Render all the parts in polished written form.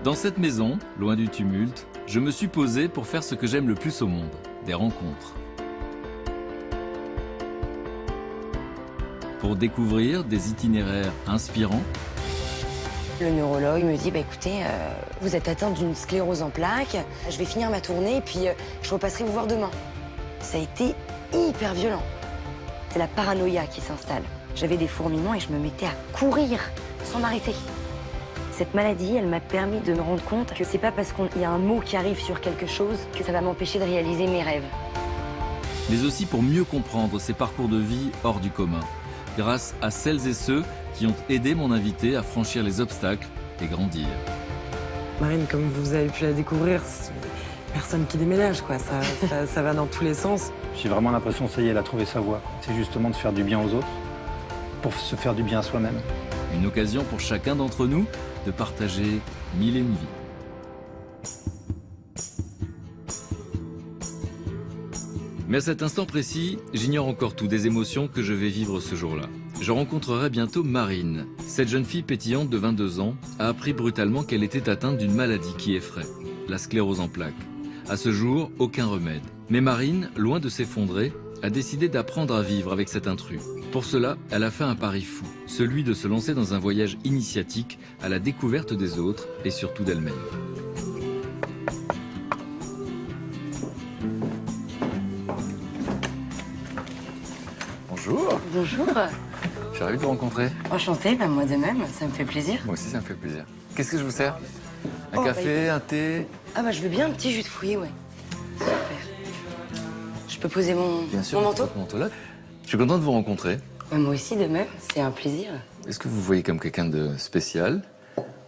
Dans cette maison, loin du tumulte, je me suis posé pour faire ce que j'aime le plus au monde, des rencontres. Pour découvrir des itinéraires inspirants. Le neurologue me dit, écoutez, vous êtes atteinte d'une sclérose en plaques, je vais finir ma tournée et puis je repasserai vous voir demain. Ça a été hyper violent. C'est la paranoïa qui s'installe. J'avais des fourmillements et je me mettais à courir sans m'arrêter. Cette maladie, elle m'a permis de me rendre compte que c'est pas parce qu'il y a un mot qui arrive sur quelque chose que ça va m'empêcher de réaliser mes rêves. Mais aussi pour mieux comprendre ces parcours de vie hors du commun, grâce à celles et ceux qui ont aidé mon invité à franchir les obstacles et grandir. Marine, comme vous avez pu la découvrir, c'est personne qui déménage, quoi. Ça va dans tous les sens. J'ai vraiment l'impression, ça y est, elle a trouvé sa voie. C'est justement de faire du bien aux autres, pour se faire du bien à soi-même. Une occasion pour chacun d'entre nous de partager mille et une vies. Mais à cet instant précis, j'ignore encore tout des émotions que je vais vivre ce jour-là. Je rencontrerai bientôt Marine. Cette jeune fille pétillante de 22 ans a appris brutalement qu'elle était atteinte d'une maladie qui effraie, la sclérose en plaques. À ce jour, aucun remède. Mais Marine, loin de s'effondrer, a décidé d'apprendre à vivre avec cet intrus. Pour cela, elle a fait un pari fou, celui de se lancer dans un voyage initiatique à la découverte des autres et surtout d'elle-même. Bonjour. Bonjour. Je suis ravi de vous rencontrer. Enchantée, moi de même, ça me fait plaisir. Moi aussi, ça me fait plaisir. Qu'est-ce que je vous sers? Un Oh, café, un thé? Ah je veux bien un petit jus de fruits, ouais. Super. Je peux poser mon manteau? Votre manteau là. Je suis content de vous rencontrer. Moi aussi de même, c'est un plaisir. Est-ce que vous voyez comme quelqu'un de spécial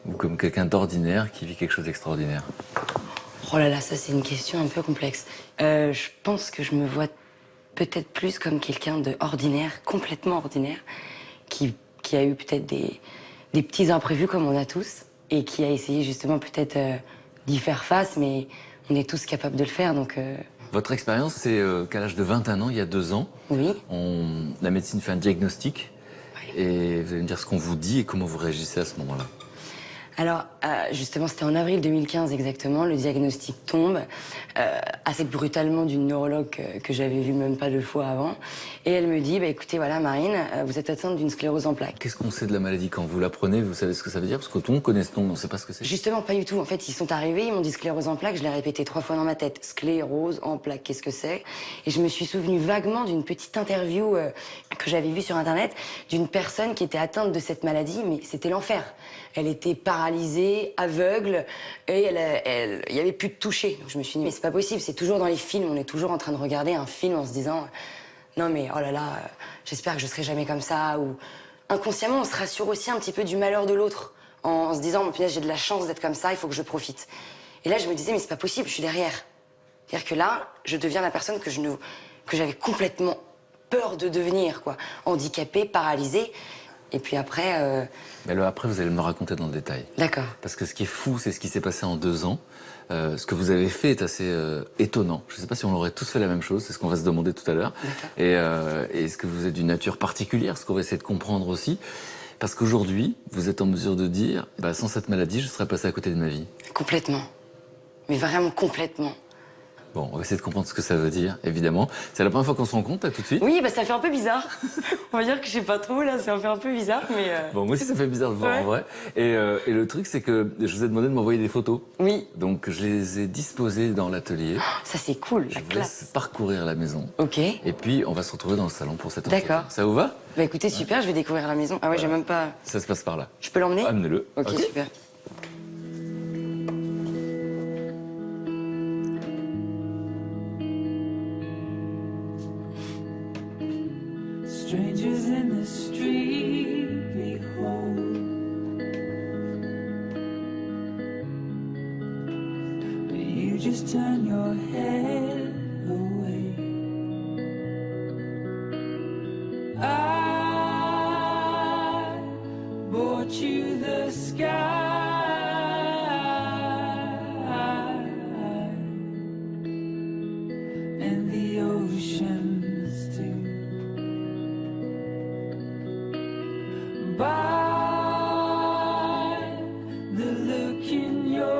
ou comme quelqu'un d'ordinaire qui vit quelque chose d'extraordinaire? Oh là là, ça c'est une question un peu complexe. Je pense que je me vois peut-être plus comme quelqu'un de ordinaire, complètement ordinaire, qui a eu peut-être des petits imprévus comme on a tous, et qui a essayé justement peut-être d'y faire face, mais on est tous capables de le faire, donc... Votre expérience, c'est qu'à l'âge de 21 ans, il y a 2 ans, Oui. La médecine fait un diagnostic, Oui. et vous allez me dire ce qu'on vous dit et comment vous réagissez à ce moment-là. Alors, justement, c'était en avril 2015 exactement, le diagnostic tombe, assez brutalement d'une neurologue que j'avais vue même pas 2 fois avant. Et elle me dit, écoutez, voilà Marine, vous êtes atteinte d'une sclérose en plaques. Qu'est-ce qu'on sait de la maladie quand vous l'apprenez? Vous savez ce que ça veut dire? Parce que tout le monde connaît ce nom, mais on ne sait pas ce que c'est. Justement, pas du tout. En fait, ils sont arrivés, ils m'ont dit sclérose en plaques, je l'ai répété 3 fois dans ma tête. Sclérose en plaques, qu'est-ce que c'est? Et je me suis souvenue vaguement d'une petite interview que j'avais vue sur Internet d'une personne qui était atteinte de cette maladie, mais c'était l'enfer. Elle était paralysée, aveugle, et il n'y avait plus de toucher. Donc je me suis dit, mais c'est pas possible, c'est toujours dans les films, on est toujours en train de regarder un film en se disant, non mais oh là là, j'espère que je serai jamais comme ça, ou inconsciemment on se rassure aussi un petit peu du malheur de l'autre, en se disant, punaise, j'ai de la chance d'être comme ça, il faut que je profite. Et là je me disais, mais c'est pas possible, je suis derrière. C'est-à-dire que là, je deviens la personne que j'avais complètement peur de devenir, quoi. Handicapée, paralysée. Et puis après... Mais le après, vous allez me le raconter dans le détail. D'accord. Parce que ce qui est fou, c'est ce qui s'est passé en 2 ans. Ce que vous avez fait est assez étonnant. Je ne sais pas si on aurait tous fait la même chose, c'est ce qu'on va se demander tout à l'heure. Et est-ce que vous êtes d'une nature particulière, ce qu'on va essayer de comprendre aussi. Parce qu'aujourd'hui, vous êtes en mesure de dire, sans cette maladie, je serais passé à côté de ma vie. Complètement. Mais vraiment complètement. Bon, on va essayer de comprendre ce que ça veut dire, évidemment. C'est la première fois qu'on se rencontre, là, tout de suite? Oui, ça fait un peu bizarre. On va dire que je sais pas trop, là, ça fait un peu bizarre, mais... Bon, moi aussi, ça fait bizarre de voir, ouais. en vrai. Et le truc, c'est que je vous ai demandé de m'envoyer des photos. Oui. Donc, je les ai disposées dans l'atelier. Ça, c'est cool, Je la vous classe. laisse parcourir la maison. Ok. Et puis, on va se retrouver dans le salon pour cette entretien. D'accord. Ça vous va? Écoutez, super, je vais découvrir la maison. Ah ouais, j'ai même pas... Ça se passe par là. Je peux l'emmener? Amenez-le. Ok, super. Strangers in the street, behold. But you just turn your head away. I brought you the sky. And the oceans too. By the look in your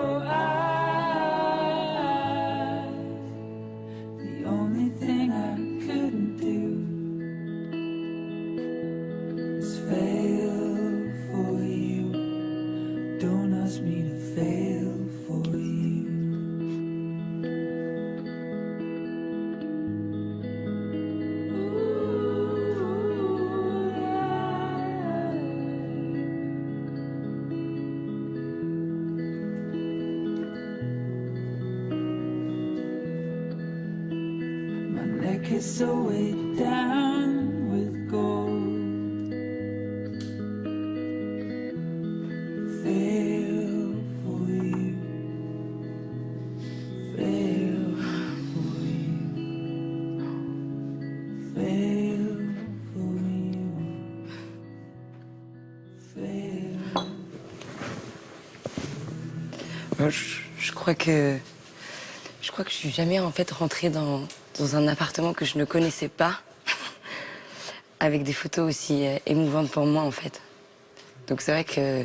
like it's so weighed down with gold. Fail for you, fail for you, fail for you, fail. Moi, je crois que je suis jamais en fait rentrée dans un appartement que je ne connaissais pas, avec des photos aussi émouvantes pour moi en fait. Donc c'est vrai que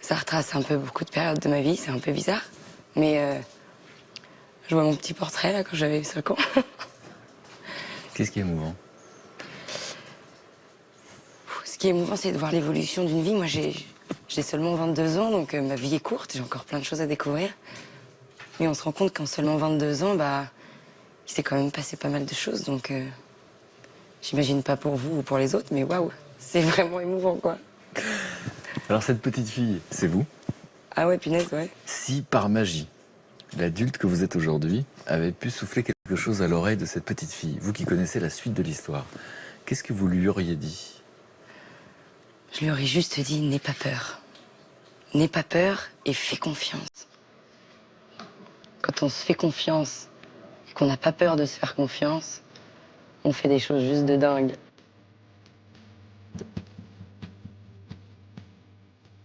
ça retrace un peu beaucoup de périodes de ma vie, c'est un peu bizarre, mais je vois mon petit portrait là quand j'avais 5 ans. Qu'est-ce qui est émouvant? Ce qui est émouvant, c'est de voir l'évolution d'une vie. Moi, j'ai seulement 22 ans, donc ma vie est courte, j'ai encore plein de choses à découvrir. Mais on se rend compte qu'en seulement 22 ans, il s'est quand même passé pas mal de choses, donc j'imagine pas pour vous ou pour les autres, mais waouh, c'est vraiment émouvant, quoi. Alors cette petite fille, c'est vous? Ah ouais, punaise, ouais. Si par magie, l'adulte que vous êtes aujourd'hui avait pu souffler quelque chose à l'oreille de cette petite fille, vous qui connaissez la suite de l'histoire, qu'est-ce que vous lui auriez dit? Je lui aurais juste dit, n'aie pas peur. N'aie pas peur et fais confiance. Quand on se fait confiance et qu'on n'a pas peur de se faire confiance, on fait des choses juste de dingue.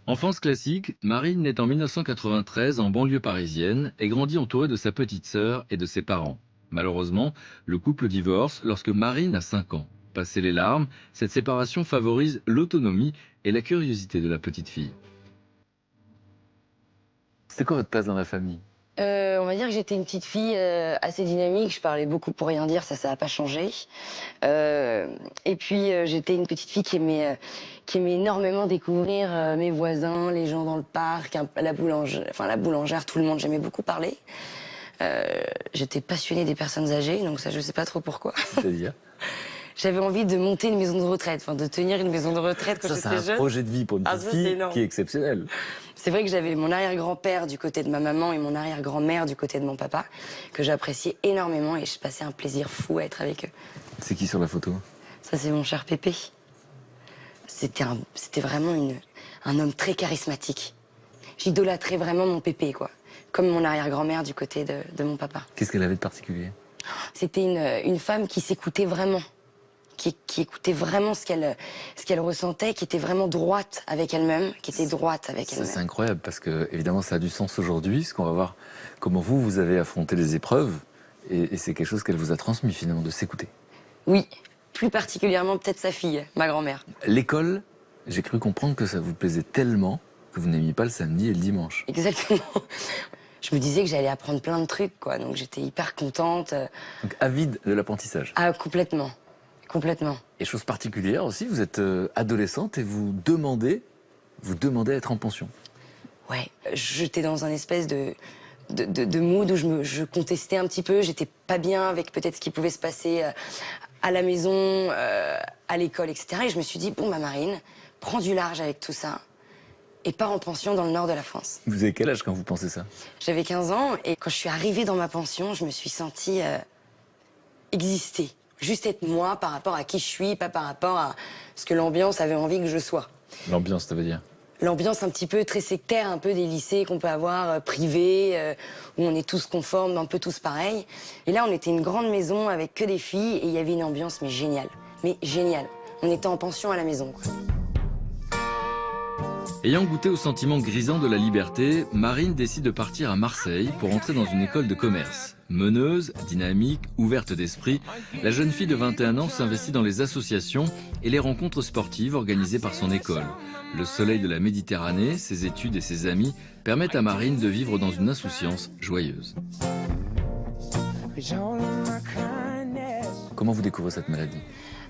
Enfance classique, Marine naît en 1993 en banlieue parisienne et grandit entourée de sa petite sœur et de ses parents. Malheureusement, le couple divorce lorsque Marine a 5 ans. Passées les larmes, cette séparation favorise l'autonomie et la curiosité de la petite fille. C'est quoi votre place dans la famille? On va dire que j'étais une petite fille assez dynamique, je parlais beaucoup pour rien dire, ça n'a pas changé. Et puis j'étais une petite fille qui aimait énormément découvrir mes voisins, les gens dans le parc, la boulangère, tout le monde, j'aimais beaucoup parler. J'étais passionnée des personnes âgées, donc ça je sais pas trop pourquoi. C'est-à-dire? J'avais envie de monter une maison de retraite, enfin de tenir une maison de retraite quand Ça, j'étais c'est un jeune. projet de vie pour une petite ça, fille c'est énorme. qui est exceptionnel. C'est vrai que j'avais mon arrière-grand-père du côté de ma maman et mon arrière-grand-mère du côté de mon papa, que j'appréciais énormément et je passais un plaisir fou à être avec eux. C'est qui sur la photo? Ça, c'est mon cher Pépé. C'était vraiment un homme très charismatique. J'idolâtrais vraiment mon Pépé, quoi. Comme mon arrière-grand-mère du côté de mon papa. Qu'est-ce qu'elle avait de particulier? C'était une femme qui s'écoutait vraiment. Qui écoutait vraiment ce qu'elle ressentait, qui était vraiment droite avec elle-même, qui était droite avec Ça, elle-même. c'est incroyable parce que, évidemment, ça a du sens aujourd'hui, parce qu'on va voir comment vous avez affronté les épreuves. Et c'est quelque chose qu'elle vous a transmis, finalement, de s'écouter. Oui, plus particulièrement peut-être sa fille, ma grand-mère. L'école, j'ai cru comprendre que ça vous plaisait tellement que vous n'aimiez pas le samedi et le dimanche. Exactement. Je me disais que j'allais apprendre plein de trucs, quoi. Donc j'étais hyper contente. Donc avide de l'apprentissage. Ah, complètement. Complètement. Et chose particulière aussi, vous êtes adolescente et vous demandez à être en pension. Ouais, j'étais dans un espèce de mood où je contestais un petit peu. J'étais pas bien avec peut-être ce qui pouvait se passer à la maison, à l'école, etc. Et je me suis dit, bon, Marine, prends du large avec tout ça et pars en pension dans le nord de la France. Vous avez quel âge quand vous pensez ça? J'avais 15 ans et quand je suis arrivée dans ma pension, je me suis sentie exister. Juste être moi par rapport à qui je suis, pas par rapport à ce que l'ambiance avait envie que je sois. L'ambiance, ça veut dire? L'ambiance un petit peu très sectaire, un peu des lycées qu'on peut avoir privés, où on est tous conformes, un peu tous pareils. Et là, on était une grande maison avec que des filles et il y avait une ambiance mais géniale. Mais géniale. On était en pension à la maison, quoi. Ayant goûté au sentiment grisant de la liberté, Marine décide de partir à Marseille pour entrer dans une école de commerce. Meneuse, dynamique, ouverte d'esprit, la jeune fille de 21 ans s'investit dans les associations et les rencontres sportives organisées par son école. Le soleil de la Méditerranée, ses études et ses amis permettent à Marine de vivre dans une insouciance joyeuse. Comment vous découvrez cette maladie?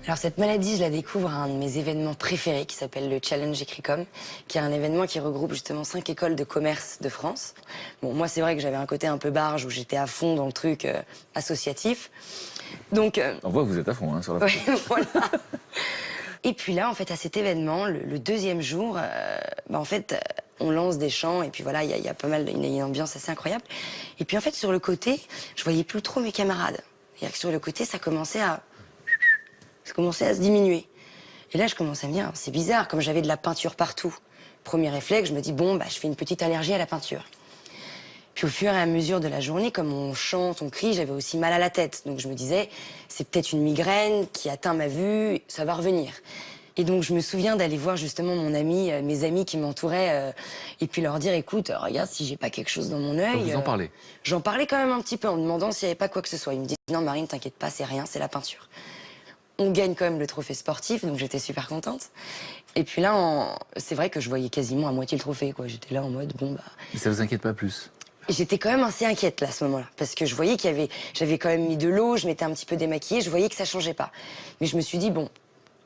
Alors cette maladie, je la découvre à un de mes événements préférés qui s'appelle le Challenge Écricom, qui est un événement qui regroupe justement 5 écoles de commerce de France. Bon, moi c'est vrai que j'avais un côté un peu barge où j'étais à fond dans le truc associatif. Donc On voit que vous êtes à fond sur la photo. ouais, voilà. Et puis là, en fait, à cet événement, le deuxième jour, en fait, on lance des chants et puis voilà, il y a pas mal, une ambiance assez incroyable. Et puis en fait, sur le côté, je voyais plus trop mes camarades. C'est-à-dire que sur le côté, ça commençait à se diminuer. Et là, je commençais à me dire, c'est bizarre, comme j'avais de la peinture partout. Premier réflexe, je me dis, bon, je fais une petite allergie à la peinture. Puis au fur et à mesure de la journée, comme on chante, on crie, j'avais aussi mal à la tête. Donc je me disais, c'est peut-être une migraine qui atteint ma vue, ça va revenir. Et donc je me souviens d'aller voir justement mon ami, mes amis qui m'entouraient, et puis leur dire, écoute, regarde si j'ai pas quelque chose dans mon œil. Vous en parlez? J'en parlais quand même un petit peu en me demandant s'il n'y avait pas quoi que ce soit. Ils me disaient, non Marine, t'inquiète pas, c'est rien, c'est la peinture. On gagne quand même le trophée sportif, donc j'étais super contente. Et puis là, c'est vrai que je voyais quasiment à moitié le trophée, quoi. J'étais là en mode, bon bah... Mais ça vous inquiète pas plus? J'étais quand même assez inquiète là, à ce moment-là, parce que je voyais j'avais quand même mis de l'eau, je m'étais un petit peu démaquillée, je voyais que ça changeait pas. Mais je me suis dit, bon,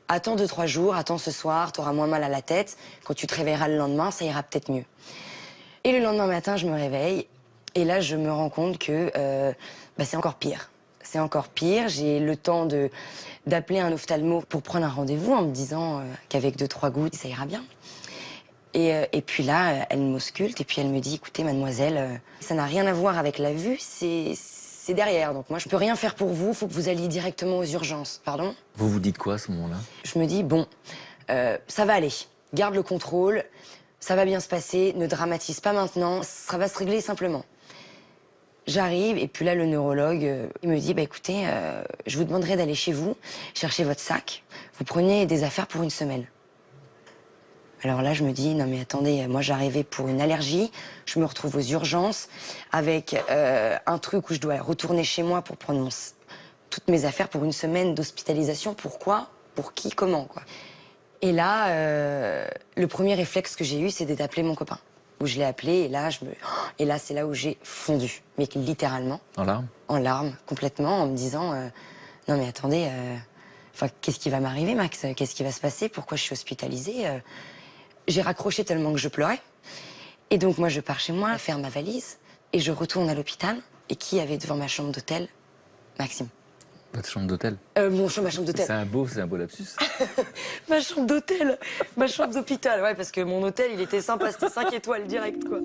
attends 2-3 jours, attends ce soir, t'auras moins mal à la tête, quand tu te réveilleras le lendemain, ça ira peut-être mieux. Et le lendemain matin, je me réveille, et là, je me rends compte que c'est encore pire. C'est encore pire, j'ai le temps d'appeler un ophtalmo pour prendre un rendez-vous en me disant qu'avec 2-3 gouttes, ça ira bien. Et puis là, elle m'ausculte et puis elle me dit, écoutez, mademoiselle, ça n'a rien à voir avec la vue, c'est derrière. Donc moi, je peux rien faire pour vous, faut que vous alliez directement aux urgences. Pardon? Vous vous dites quoi à ce moment-là? Je me dis, bon, ça va aller, garde le contrôle, ça va bien se passer, ne dramatise pas maintenant, ça va se régler simplement. J'arrive et puis là, le neurologue, il me dit, écoutez, je vous demanderai d'aller chez vous, chercher votre sac, vous preniez des affaires pour une semaine. Alors là, je me dis, non mais attendez, moi j'arrivais pour une allergie, je me retrouve aux urgences avec un truc où je dois retourner chez moi pour prendre toutes mes affaires pour une semaine d'hospitalisation. Pourquoi? Pour qui? Comment, quoi? Et là, le premier réflexe que j'ai eu, c'est d'appeler mon copain. Où je l'ai appelé et là, c'est là où j'ai fondu, mais littéralement. En larmes? En larmes, complètement, en me disant, non mais attendez, qu'est-ce qui va m'arriver, Max? Qu'est-ce qui va se passer? Pourquoi je suis hospitalisée? J'ai raccroché tellement que je pleurais. Et donc, moi, je pars chez moi, faire ma valise, et je retourne à l'hôpital. Et qui y avait devant ma chambre d'hôtel? Maxime. Votre chambre d'hôtel? Ma chambre d'hôtel. C'est un beau lapsus. Ma chambre d'hôtel. Ma chambre d'hôpital, ouais, parce que mon hôtel, il était sympa, c'était 5 étoiles direct, quoi.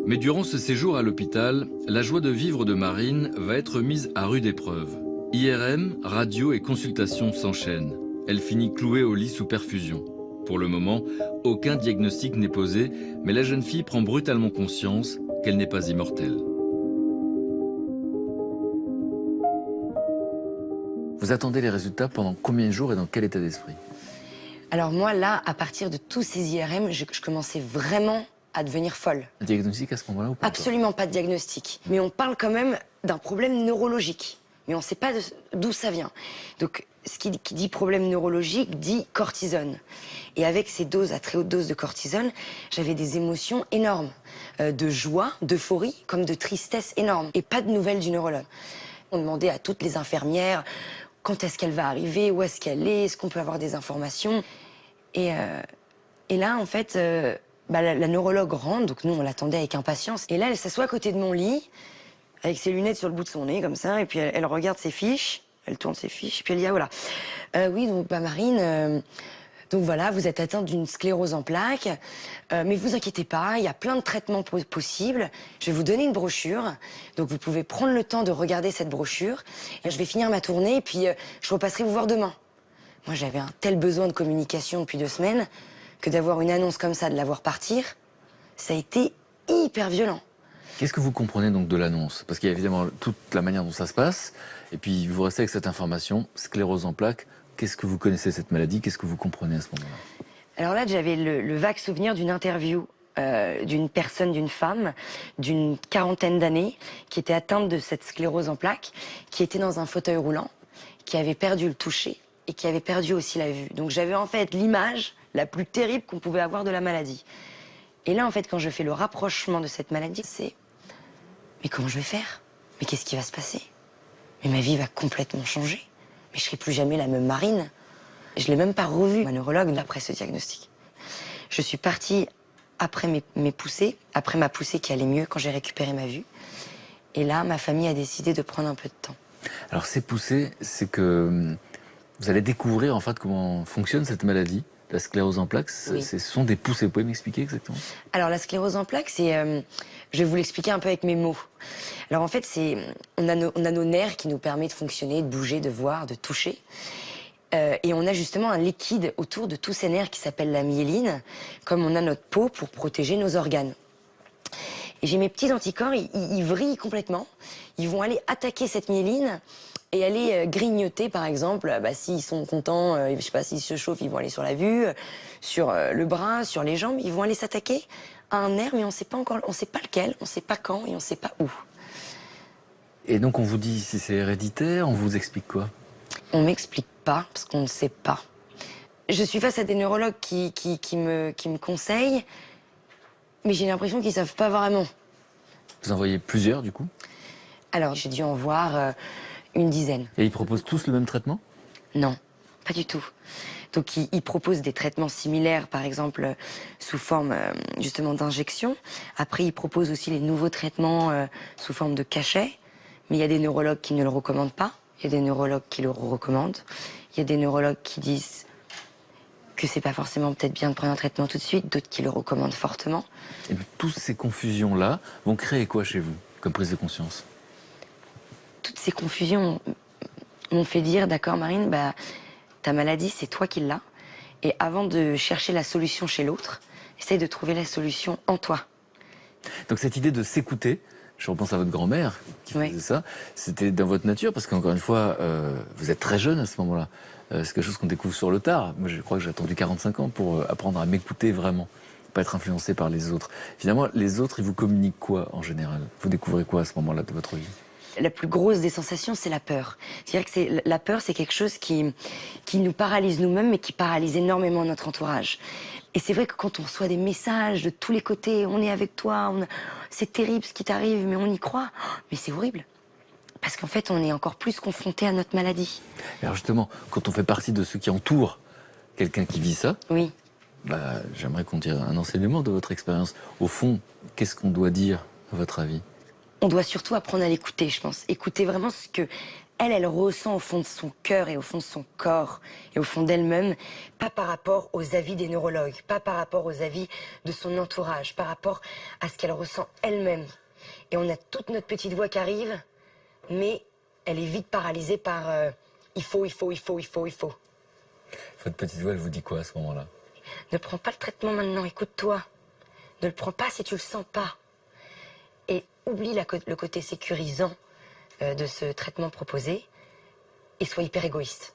Mais durant ce séjour à l'hôpital, la joie de vivre de Marine va être mise à rude épreuve. IRM, radio et consultation s'enchaînent. Elle finit clouée au lit sous perfusion. Pour le moment, aucun diagnostic n'est posé, mais la jeune fille prend brutalement conscience qu'elle n'est pas immortelle. Vous attendez les résultats pendant combien de jours et dans quel état d'esprit? Alors moi, là, à partir de tous ces IRM, je commençais vraiment à devenir folle. Un diagnostic à ce moment-là ou pas? Absolument pas de diagnostic. Mais on parle quand même d'un problème neurologique. Mais on ne sait pas d'où ça vient. Donc, ce qui dit problème neurologique dit cortisone. Et avec ces doses, à très haute dose de cortisone, j'avais des émotions énormes. De joie, d'euphorie, comme de tristesse énorme. Et pas de nouvelles du neurologue. On demandait à toutes les infirmières quand est-ce qu'elle va arriver, où est-ce qu'elle est qu'on peut avoir des informations. Et là, en fait, la neurologue rentre, donc nous, on l'attendait avec impatience. Et là, elle s'assoit à côté de mon lit, avec ses lunettes sur le bout de son nez, comme ça, et puis elle regarde ses fiches, elle tourne ses fiches, puis elle dit, ah voilà, oui, donc Marine, donc voilà, vous êtes atteinte d'une sclérose en plaques, mais vous inquiétez pas, il y a plein de traitements possibles, je vais vous donner une brochure, donc vous pouvez prendre le temps de regarder cette brochure, et je vais finir ma tournée, et puis je repasserai vous voir demain. Moi, j'avais un tel besoin de communication depuis 2 semaines, que d'avoir une annonce comme ça, de la voir partir, ça a été hyper violent. Qu'est-ce que vous comprenez donc de l'annonce? Parce qu'il y a évidemment toute la manière dont ça se passe, et puis vous restez avec cette information, sclérose en plaques. Qu'est-ce que vous connaissez de cette maladie? Qu'est-ce que vous comprenez à ce moment-là? Alors là, j'avais le vague souvenir d'une interview d'une personne, d'une femme, d'une 40aine d'années, qui était atteinte de cette sclérose en plaques, qui était dans un fauteuil roulant, qui avait perdu le toucher et qui avait perdu aussi la vue. Donc j'avais en fait l'image la plus terrible qu'on pouvait avoir de la maladie. Et là, en fait, quand je fais le rapprochement de cette maladie, c'est... Mais comment je vais faire? Mais qu'est-ce qui va se passer? Mais ma vie va complètement changer. Mais je serai plus jamais la même Marine. Je l'ai même pas revue, ma neurologue, après ce diagnostic. Je suis partie après mes poussées, après ma poussée qui allait mieux quand j'ai récupéré ma vue. Et là, ma famille a décidé de prendre un peu de temps. Alors ces poussées, c'est que vous allez découvrir en fait comment fonctionne cette maladie. La sclérose en plaques, oui. Ce sont des poussées. Vous pouvez m'expliquer exactement? Alors la sclérose en plaques, c'est... je vais vous l'expliquer un peu avec mes mots. Alors en fait, on a nos nerfs qui nous permettent de fonctionner, de bouger, de voir, de toucher. Et on a justement un liquide autour de tous ces nerfs qui s'appelle la myéline, comme on a notre peau pour protéger nos organes. Et j'ai mes petits anticorps, ils vrillent complètement. Ils vont aller attaquer cette myéline et aller grignoter, par exemple, s'ils sont contents, je sais pas, s'ils se chauffent, ils vont aller sur la vue, sur le bras, sur les jambes. Ils vont aller s'attaquer à un nerf, mais on sait pas lequel, on sait pas quand et on sait pas où. Et donc on vous dit si c'est héréditaire, on vous explique quoi? On m'explique pas, parce qu'on ne sait pas. Je suis face à des neurologues qui me conseillent, mais j'ai l'impression qu'ils savent pas vraiment. Vous en voyez plusieurs du coup? Alors j'ai dû en voir une dizaine. Et ils proposent tous le même traitement? Non, pas du tout. Donc ils proposent des traitements similaires, par exemple sous forme justement d'injection. Après ils proposent aussi les nouveaux traitements sous forme de cachet. Mais il y a des neurologues qui ne le recommandent pas. Il y a des neurologues qui le recommandent. Il y a des neurologues qui disent que c'est pas forcément peut-être bien de prendre un traitement tout de suite, d'autres qui le recommandent fortement. Et puis, toutes ces confusions-là vont créer quoi chez vous, comme prise de conscience? Toutes ces confusions m'ont fait dire, d'accord Marine, ta maladie, c'est toi qui l'as. Et avant de chercher la solution chez l'autre, essaye de trouver la solution en toi. Donc cette idée de s'écouter, je repense à votre grand-mère qui faisait ça, c'était dans votre nature, parce qu'encore une fois, vous êtes très jeune à ce moment-là. C'est quelque chose qu'on découvre sur le tard. Moi, je crois que j'ai attendu 45 ans pour apprendre à m'écouter vraiment, pas être influencé par les autres. Finalement, les autres, ils vous communiquent quoi en général? Vous découvrez quoi à ce moment-là de votre vie? La plus grosse des sensations, c'est la peur. C'est-à-dire que la peur, c'est quelque chose qui nous paralyse nous-mêmes, mais qui paralyse énormément notre entourage. Et c'est vrai que quand on reçoit des messages de tous les côtés, on est avec toi, c'est terrible ce qui t'arrive, mais on y croit. Mais c'est horrible. Parce qu'en fait, on est encore plus confronté à notre maladie. Alors justement, quand on fait partie de ceux qui entourent quelqu'un qui vit ça, oui. J'aimerais qu'on tire un enseignement de votre expérience. Au fond, qu'est-ce qu'on doit dire, à votre avis? On doit surtout apprendre à l'écouter, je pense. Écouter vraiment ce que elle ressent au fond de son cœur et au fond de son corps et au fond d'elle-même, pas par rapport aux avis des neurologues, pas par rapport aux avis de son entourage, par rapport à ce qu'elle ressent elle-même. Et on a toute notre petite voix qui arrive, mais elle est vite paralysée par il faut. Votre petite voix, elle vous dit quoi à ce moment-là? Ne prends pas le traitement maintenant, écoute-toi. Ne le prends pas si tu le sens pas. Et oublie le côté sécurisant de ce traitement proposé et sois hyper égoïste.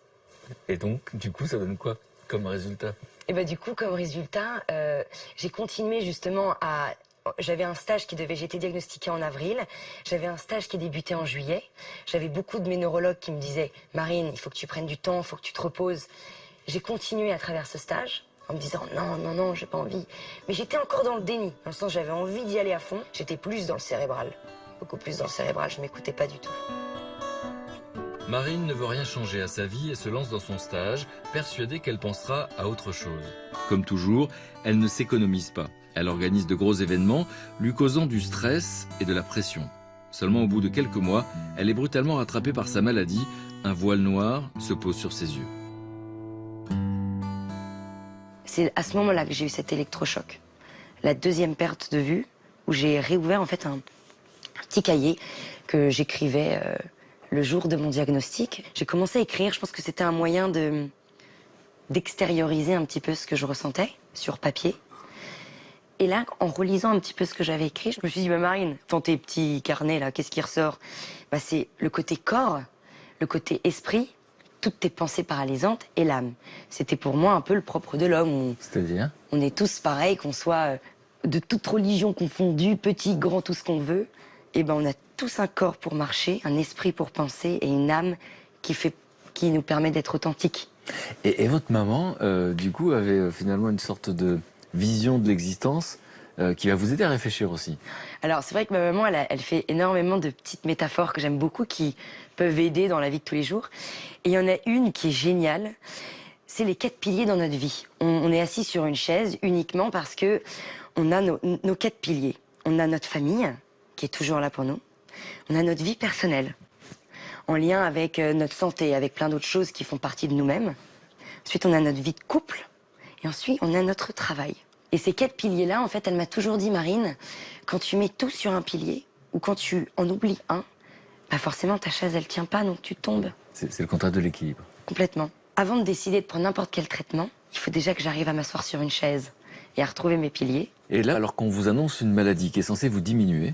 Et donc, du coup, ça donne quoi comme résultat? Et du coup, comme résultat, j'ai continué justement à... J'avais un stage j'ai été diagnostiquée en avril, j'avais un stage qui débutait en juillet, j'avais beaucoup de mes neurologues qui me disaient « Marine, il faut que tu prennes du temps, il faut que tu te reposes ». J'ai continué à travers ce stage en me disant « Non, j'ai pas envie ». Mais j'étais encore dans le déni, dans le sens j'avais envie d'y aller à fond, j'étais plus dans le cérébral. Beaucoup plus dans le cérébral, je m'écoutais pas du tout. Marine ne veut rien changer à sa vie et se lance dans son stage, persuadée qu'elle pensera à autre chose. Comme toujours, elle ne s'économise pas. Elle organise de gros événements, lui causant du stress et de la pression. Seulement au bout de quelques mois, elle est brutalement rattrapée par sa maladie. Un voile noir se pose sur ses yeux. C'est à ce moment-là que j'ai eu cet électrochoc. La deuxième perte de vue, où j'ai réouvert en fait un petit cahier que j'écrivais le jour de mon diagnostic. J'ai commencé à écrire, je pense que c'était un moyen d'extérioriser un petit peu ce que je ressentais sur papier. Et là, en relisant un petit peu ce que j'avais écrit, je me suis dit, Marine, dans tes petits carnets là, qu'est-ce qui ressort? C'est le côté corps, le côté esprit, toutes tes pensées paralysantes et l'âme. C'était pour moi un peu le propre de l'homme. C'est-à-dire? On est tous pareils, qu'on soit de toute religion confondue, petit, grand, tout ce qu'on veut. Et on a tous un corps pour marcher, un esprit pour penser et une âme qui nous permet d'être authentiques. Et votre maman, du coup, avait finalement une sorte de vision de l'existence qui va vous aider à réfléchir aussi. Alors, c'est vrai que ma maman, elle fait énormément de petites métaphores que j'aime beaucoup, qui peuvent aider dans la vie de tous les jours. Et il y en a une qui est géniale, c'est les 4 piliers dans notre vie. On est assis sur une chaise uniquement parce que on a nos 4 piliers. On a notre famille, qui est toujours là pour nous. On a notre vie personnelle, en lien avec notre santé, avec plein d'autres choses qui font partie de nous-mêmes. Ensuite, on a notre vie de couple. Et ensuite, on a notre travail. Et ces 4 piliers-là, en fait, elle m'a toujours dit, Marine, quand tu mets tout sur un pilier, où quand tu en oublies un, bah forcément ta chaise elle tient pas, donc tu tombes C'est le contraire de l'équilibre. complètement. Avant de décider de prendre n'importe quel traitement, il faut déjà que j'arrive à m'asseoir sur une chaise et à retrouver mes piliers. Et là, alors qu'on vous annonce une maladie qui est censée vous diminuer,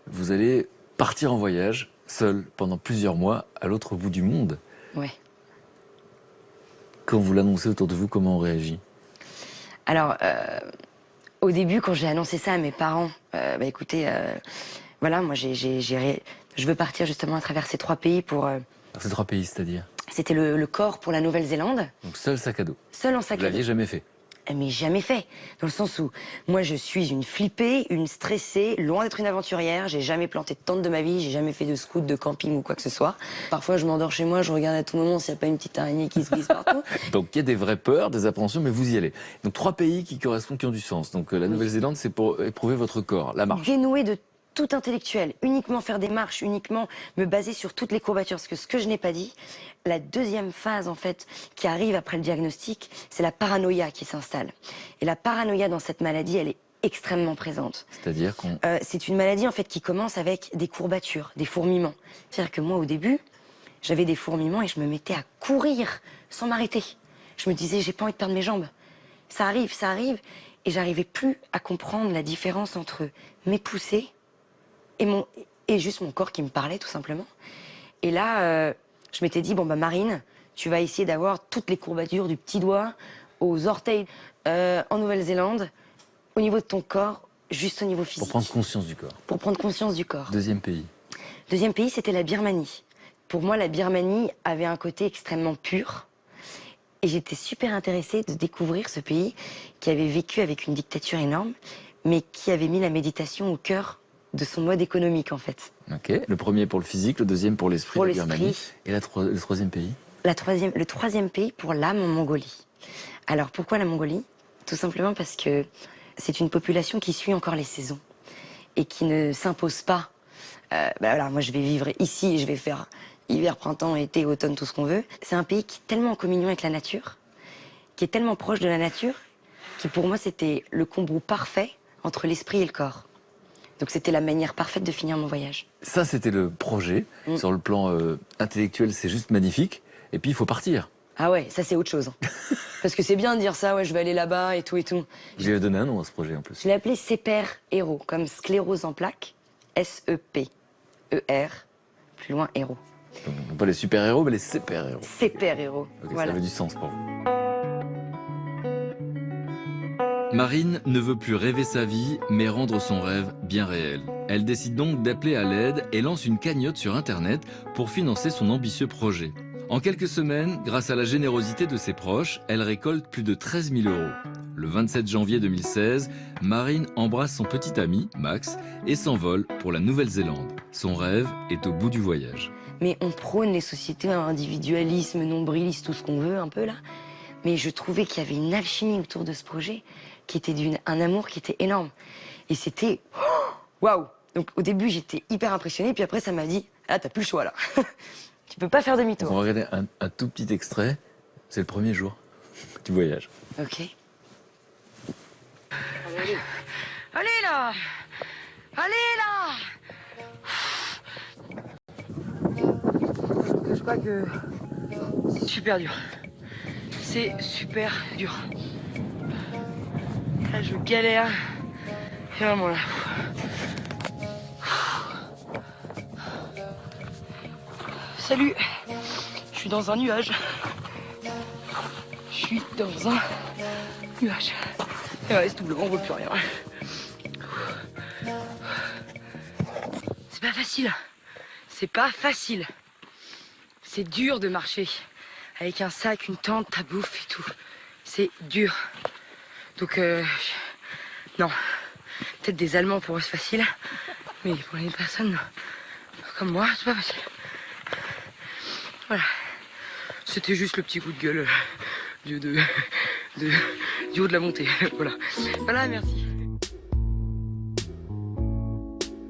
vous allez partir en voyage, seul, pendant plusieurs mois, à l'autre bout du monde. Ouais. Quand vous l'annoncez autour de vous, comment on réagit? Alors, au début, quand j'ai annoncé ça à mes parents, bah écoutez, voilà, moi je veux partir justement à travers ces 3 pays pour... Alors, ces 3 pays, c'est-à-dire? C'était le corps pour la Nouvelle-Zélande, Donc seul sac à dos. seul en sac Vous à dos. l'aviez jamais fait? Mais jamais fait. Dans le sens où, moi, je suis une flippée, une stressée, loin d'être une aventurière. J'ai jamais planté de tente de ma vie, j'ai jamais fait de scout, de camping ou quoi que ce soit. Parfois, je m'endors chez moi, je regarde à tout moment s'il n'y a pas une petite araignée qui se glisse partout. Donc il y a des vraies peurs, des appréhensions, mais vous y allez. Donc 3 pays qui correspondent, qui ont du sens. Donc la Nouvelle-Zélande, c'est pour éprouver votre corps, la marche. Dénoué de tout intellectuel, uniquement faire des marches, uniquement me baser sur toutes les courbatures. Parce que ce que je n'ai pas dit, la deuxième phase, en fait, qui arrive après le diagnostic, c'est la paranoïa qui s'installe. Et la paranoïa dans cette maladie, elle est extrêmement présente. C'est-à-dire qu'on... C'est une maladie, en fait, qui commence avec des courbatures, des fourmillements. C'est-à-dire que moi, au début, j'avais des fourmillements et je me mettais à courir sans m'arrêter. Je me disais, j'ai pas envie de perdre mes jambes. Ça arrive, et j'arrivais plus à comprendre la différence entre mes poussées et juste mon corps qui me parlait, tout simplement. Et là, je m'étais dit, bon, bah, Marine, tu vas essayer d'avoir toutes les courbatures du petit doigt aux orteils en Nouvelle-Zélande, au niveau de ton corps, juste au niveau physique. Pour prendre conscience du corps. Pour prendre conscience du corps. Deuxième pays. Deuxième pays, c'était la Birmanie. Pour moi, la Birmanie avait un côté extrêmement pur. Et j'étais super intéressée de découvrir ce pays qui avait vécu avec une dictature énorme, mais qui avait mis la méditation au cœur de son mode économique, en fait. Ok. Le premier pour le physique, le deuxième pour l'esprit, Pour la l'esprit. Birmanie. Et le troisième pays? Le troisième pays pour l'âme, en Mongolie. Alors, pourquoi la Mongolie? Tout simplement parce que c'est une population qui suit encore les saisons et qui ne s'impose pas. Bah voilà, moi, je vais vivre ici et je vais faire hiver, printemps, été, automne, tout ce qu'on veut. C'est un pays qui est tellement en communion avec la nature, qui est tellement proche de la nature, qui pour moi, c'était le combo parfait entre l'esprit et le corps. Donc c'était la manière parfaite de finir mon voyage. Ça, c'était le projet. Sur le plan intellectuel, c'est juste magnifique. Et puis, il faut partir. Ah ouais, ça c'est autre chose. Parce que c'est bien de dire ça, ouais, je vais aller là-bas et tout et tout. Vous lui avez donné un nom à ce projet, en plus. Je l'ai appelé CEPER Héros, comme sclérose en plaques, S-E-P-E-R, plus loin héros. Donc, non pas les super-héros, mais les super-héros. CEPER Héros, Ok, voilà. Ça avait du sens pour vous. Marine ne veut plus rêver sa vie, mais rendre son rêve bien réel. Elle décide donc d'appeler à l'aide et lance une cagnotte sur Internet pour financer son ambitieux projet. En quelques semaines, grâce à la générosité de ses proches, elle récolte plus de 13 000 €. Le 27 janvier 2016, Marine embrasse son petit ami, Max, et s'envole pour la Nouvelle-Zélande. Son rêve est au bout du voyage. Mais on prône les sociétés, individualisme, nombriliste, tout ce qu'on veut un peu là. Mais je trouvais qu'il y avait une alchimie autour de ce projet qui était un amour qui était énorme. Et c'était... Waouh! Donc au début, j'étais hyper impressionnée, puis après, ça m'a dit, ah, t'as plus le choix là. Tu peux pas faire Donc demi-tour. on va regarder un tout petit extrait. C'est le premier jour du voyage. Ok. Allez là! Allez là! Je cache pas que c'est super dur. C'est super dur. Là, je galère. Et vraiment là. Salut! Je suis dans un nuage. Je suis dans un nuage. Et ouais, c'est tout blanc, on voit plus rien. C'est pas facile. C'est pas facile. C'est dur de marcher. Avec un sac, une tente, ta bouffe et tout. C'est dur. Donc, non. Peut-être des Allemands pour eux c'est facile. Mais pour les personnes comme moi, c'est pas facile. Voilà. C'était juste le petit coup de gueule du haut de la montée. Voilà. Voilà, merci.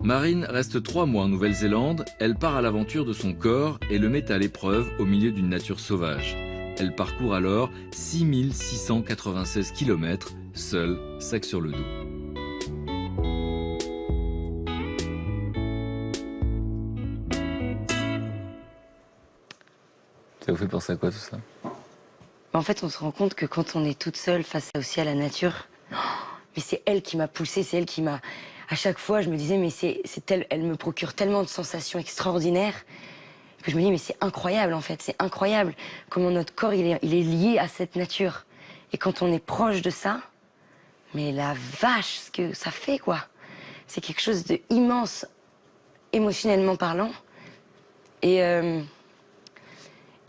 Marine reste 3 mois en Nouvelle-Zélande. Elle part à l'aventure de son corps et le met à l'épreuve au milieu d'une nature sauvage. Elle parcourt alors 6696 km, seule, sac sur le dos. Ça vous fait penser à quoi tout ça? En fait, on se rend compte que quand on est toute seule face aussi à la nature, mais c'est elle qui m'a poussée, c'est elle qui m'a... À chaque fois, je me disais, mais elle me procure tellement de sensations extraordinaires que je me dis, mais c'est incroyable en fait, c'est incroyable comment notre corps, il est lié à cette nature. Et quand on est proche de ça, mais la vache, ce que ça fait, quoi. C'est quelque chose d'immense, émotionnellement parlant. Et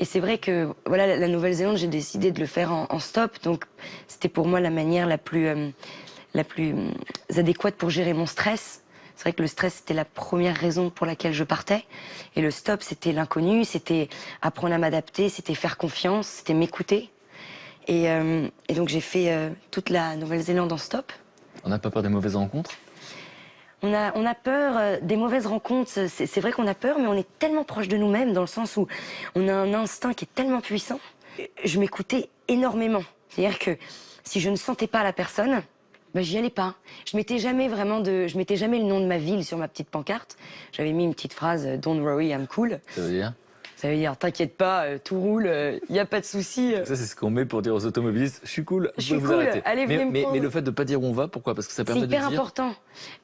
c'est vrai que voilà, la Nouvelle-Zélande, j'ai décidé de le faire en stop. Donc c'était pour moi la manière la plus adéquate pour gérer mon stress. C'est vrai que le stress, c'était la première raison pour laquelle je partais. Et le stop, c'était l'inconnu, c'était apprendre à m'adapter, c'était faire confiance, c'était m'écouter. Et donc j'ai fait toute la Nouvelle-Zélande en stop. On n'a pas peur des mauvaises rencontres? On a peur des mauvaises rencontres, c'est vrai qu'on a peur, mais on est tellement proche de nous-mêmes dans le sens où on a un instinct qui est tellement puissant. Je m'écoutais énormément. C'est-à-dire que si je ne sentais pas la personne, bah, j'y allais pas. Je mettais jamais le nom de ma ville sur ma petite pancarte. J'avais mis une petite phrase « Don't worry, I'm cool ». Ça veut dire? Ça veut dire « T'inquiète pas, tout roule, y a pas de souci ». Ça, c'est ce qu'on met pour dire aux automobilistes, je suis cool, Je suis vous cool, arrêter. allez, venez me prendre. Mais le fait de ne pas dire où on va, pourquoi? Parce que ça permet de dire... C'est hyper important,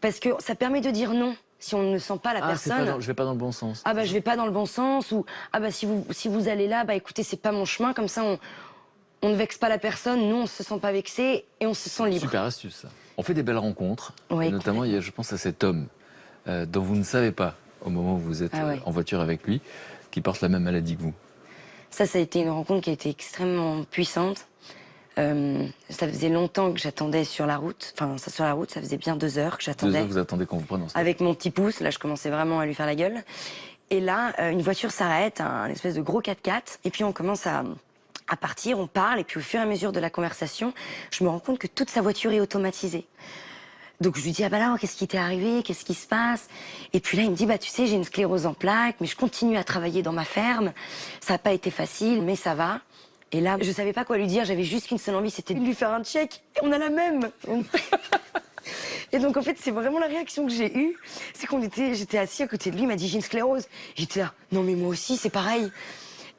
parce que ça permet de dire non. Si on ne sent pas la personne... je vais pas dans le bon sens. Ah bah je vais pas dans le bon sens, ou ah bah si vous allez là, bah écoutez, c'est pas mon chemin, comme ça on ne vexe pas la personne, nous on se sent pas vexé et on se sent libre. Super astuce, ça. On fait des belles rencontres, Oui, et notamment il y a, je pense à cet homme dont vous ne savez pas, au moment où vous êtes en voiture avec lui, qui porte la même maladie que vous. Ça a été une rencontre qui a été extrêmement puissante. Ça faisait longtemps que j'attendais sur la route. Enfin, sur la route, ça faisait bien 2 heures que j'attendais. 2 heures, vous attendez qu'on vous prenne en stop. Avec mon petit pouce, là, je commençais vraiment à lui faire la gueule. Et là, une voiture s'arrête, un espèce de gros 4x4. Et puis, on commence à partir, on parle. Et puis, au fur et à mesure de la conversation, je me rends compte que toute sa voiture est automatisée. Donc, je lui dis, ah bah là, qu'est-ce qui t'est arrivé? Qu'est-ce qui se passe? Et puis là, il me dit, bah tu sais, j'ai une sclérose en plaques, mais je continue à travailler dans ma ferme. Ça n'a pas été facile, mais ça va. Et là, je savais pas quoi lui dire, j'avais juste qu'une seule envie, c'était de lui faire un check. Et on a la même. Et donc, en fait, c'est vraiment la réaction que j'ai eue. C'est j'étais assis à côté de lui, il m'a dit, j'ai une sclérose. J'étais là, non mais moi aussi, c'est pareil.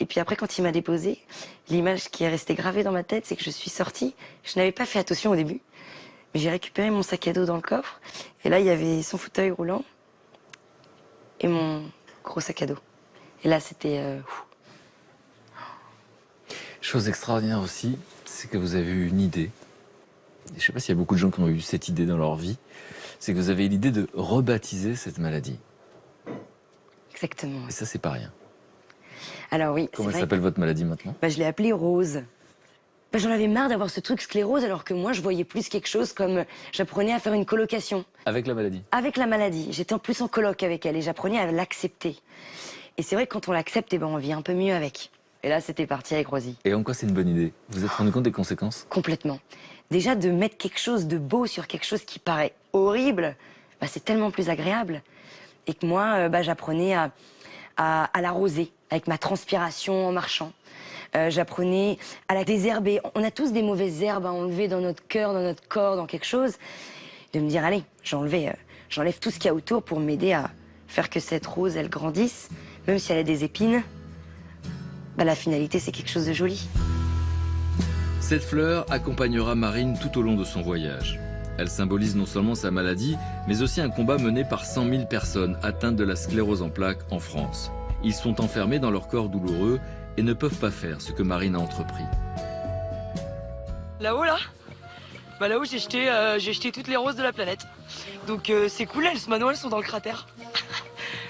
Et puis après, quand il m'a déposé, l'image qui est restée gravée dans ma tête, c'est que je suis sortie. Je n'avais pas fait attention au début. Mais j'ai récupéré mon sac à dos dans le coffre. Et là, il y avait son fauteuil roulant et mon gros sac à dos. Et là, c'était... Chose extraordinaire aussi, c'est que vous avez eu une idée. Je ne sais pas s'il y a beaucoup de gens qui ont eu cette idée dans leur vie. C'est que vous avez eu l'idée de rebaptiser cette maladie. Exactement. Et ça, c'est pas rien. Alors oui, comment elle s'appelle votre maladie maintenant? Je l'ai appelée Rose. J'en avais marre d'avoir ce truc sclérose, alors que moi, je voyais plus quelque chose comme... J'apprenais à faire une colocation. Avec la maladie? Avec la maladie. J'étais en plus en coloc avec elle et j'apprenais à l'accepter. Et c'est vrai que quand on l'accepte, on vit un peu mieux avec. Et là, c'était parti avec Rosie. Et en quoi c'est une bonne idée? Vous vous êtes rendu compte des conséquences? Complètement. Déjà, de mettre quelque chose de beau sur quelque chose qui paraît horrible, c'est tellement plus agréable. Et que moi, j'apprenais à l'arroser avec ma transpiration en marchant. J'apprenais à la désherber. On a tous des mauvaises herbes à enlever dans notre cœur, dans notre corps, dans quelque chose. De me dire, allez, j'enlève tout ce qu'il y a autour pour m'aider à faire que cette rose, elle grandisse. Même si elle a des épines, la finalité, c'est quelque chose de joli. Cette fleur accompagnera Marine tout au long de son voyage. Elle symbolise non seulement sa maladie, mais aussi un combat mené par 100 000 personnes atteintes de la sclérose en plaques en France. Ils sont enfermés dans leur corps douloureux et ne peuvent pas faire ce que Marine a entrepris. Là-haut, là-haut, j'ai jeté toutes les roses de la planète. Donc c'est cool, maintenant elles sont dans le cratère.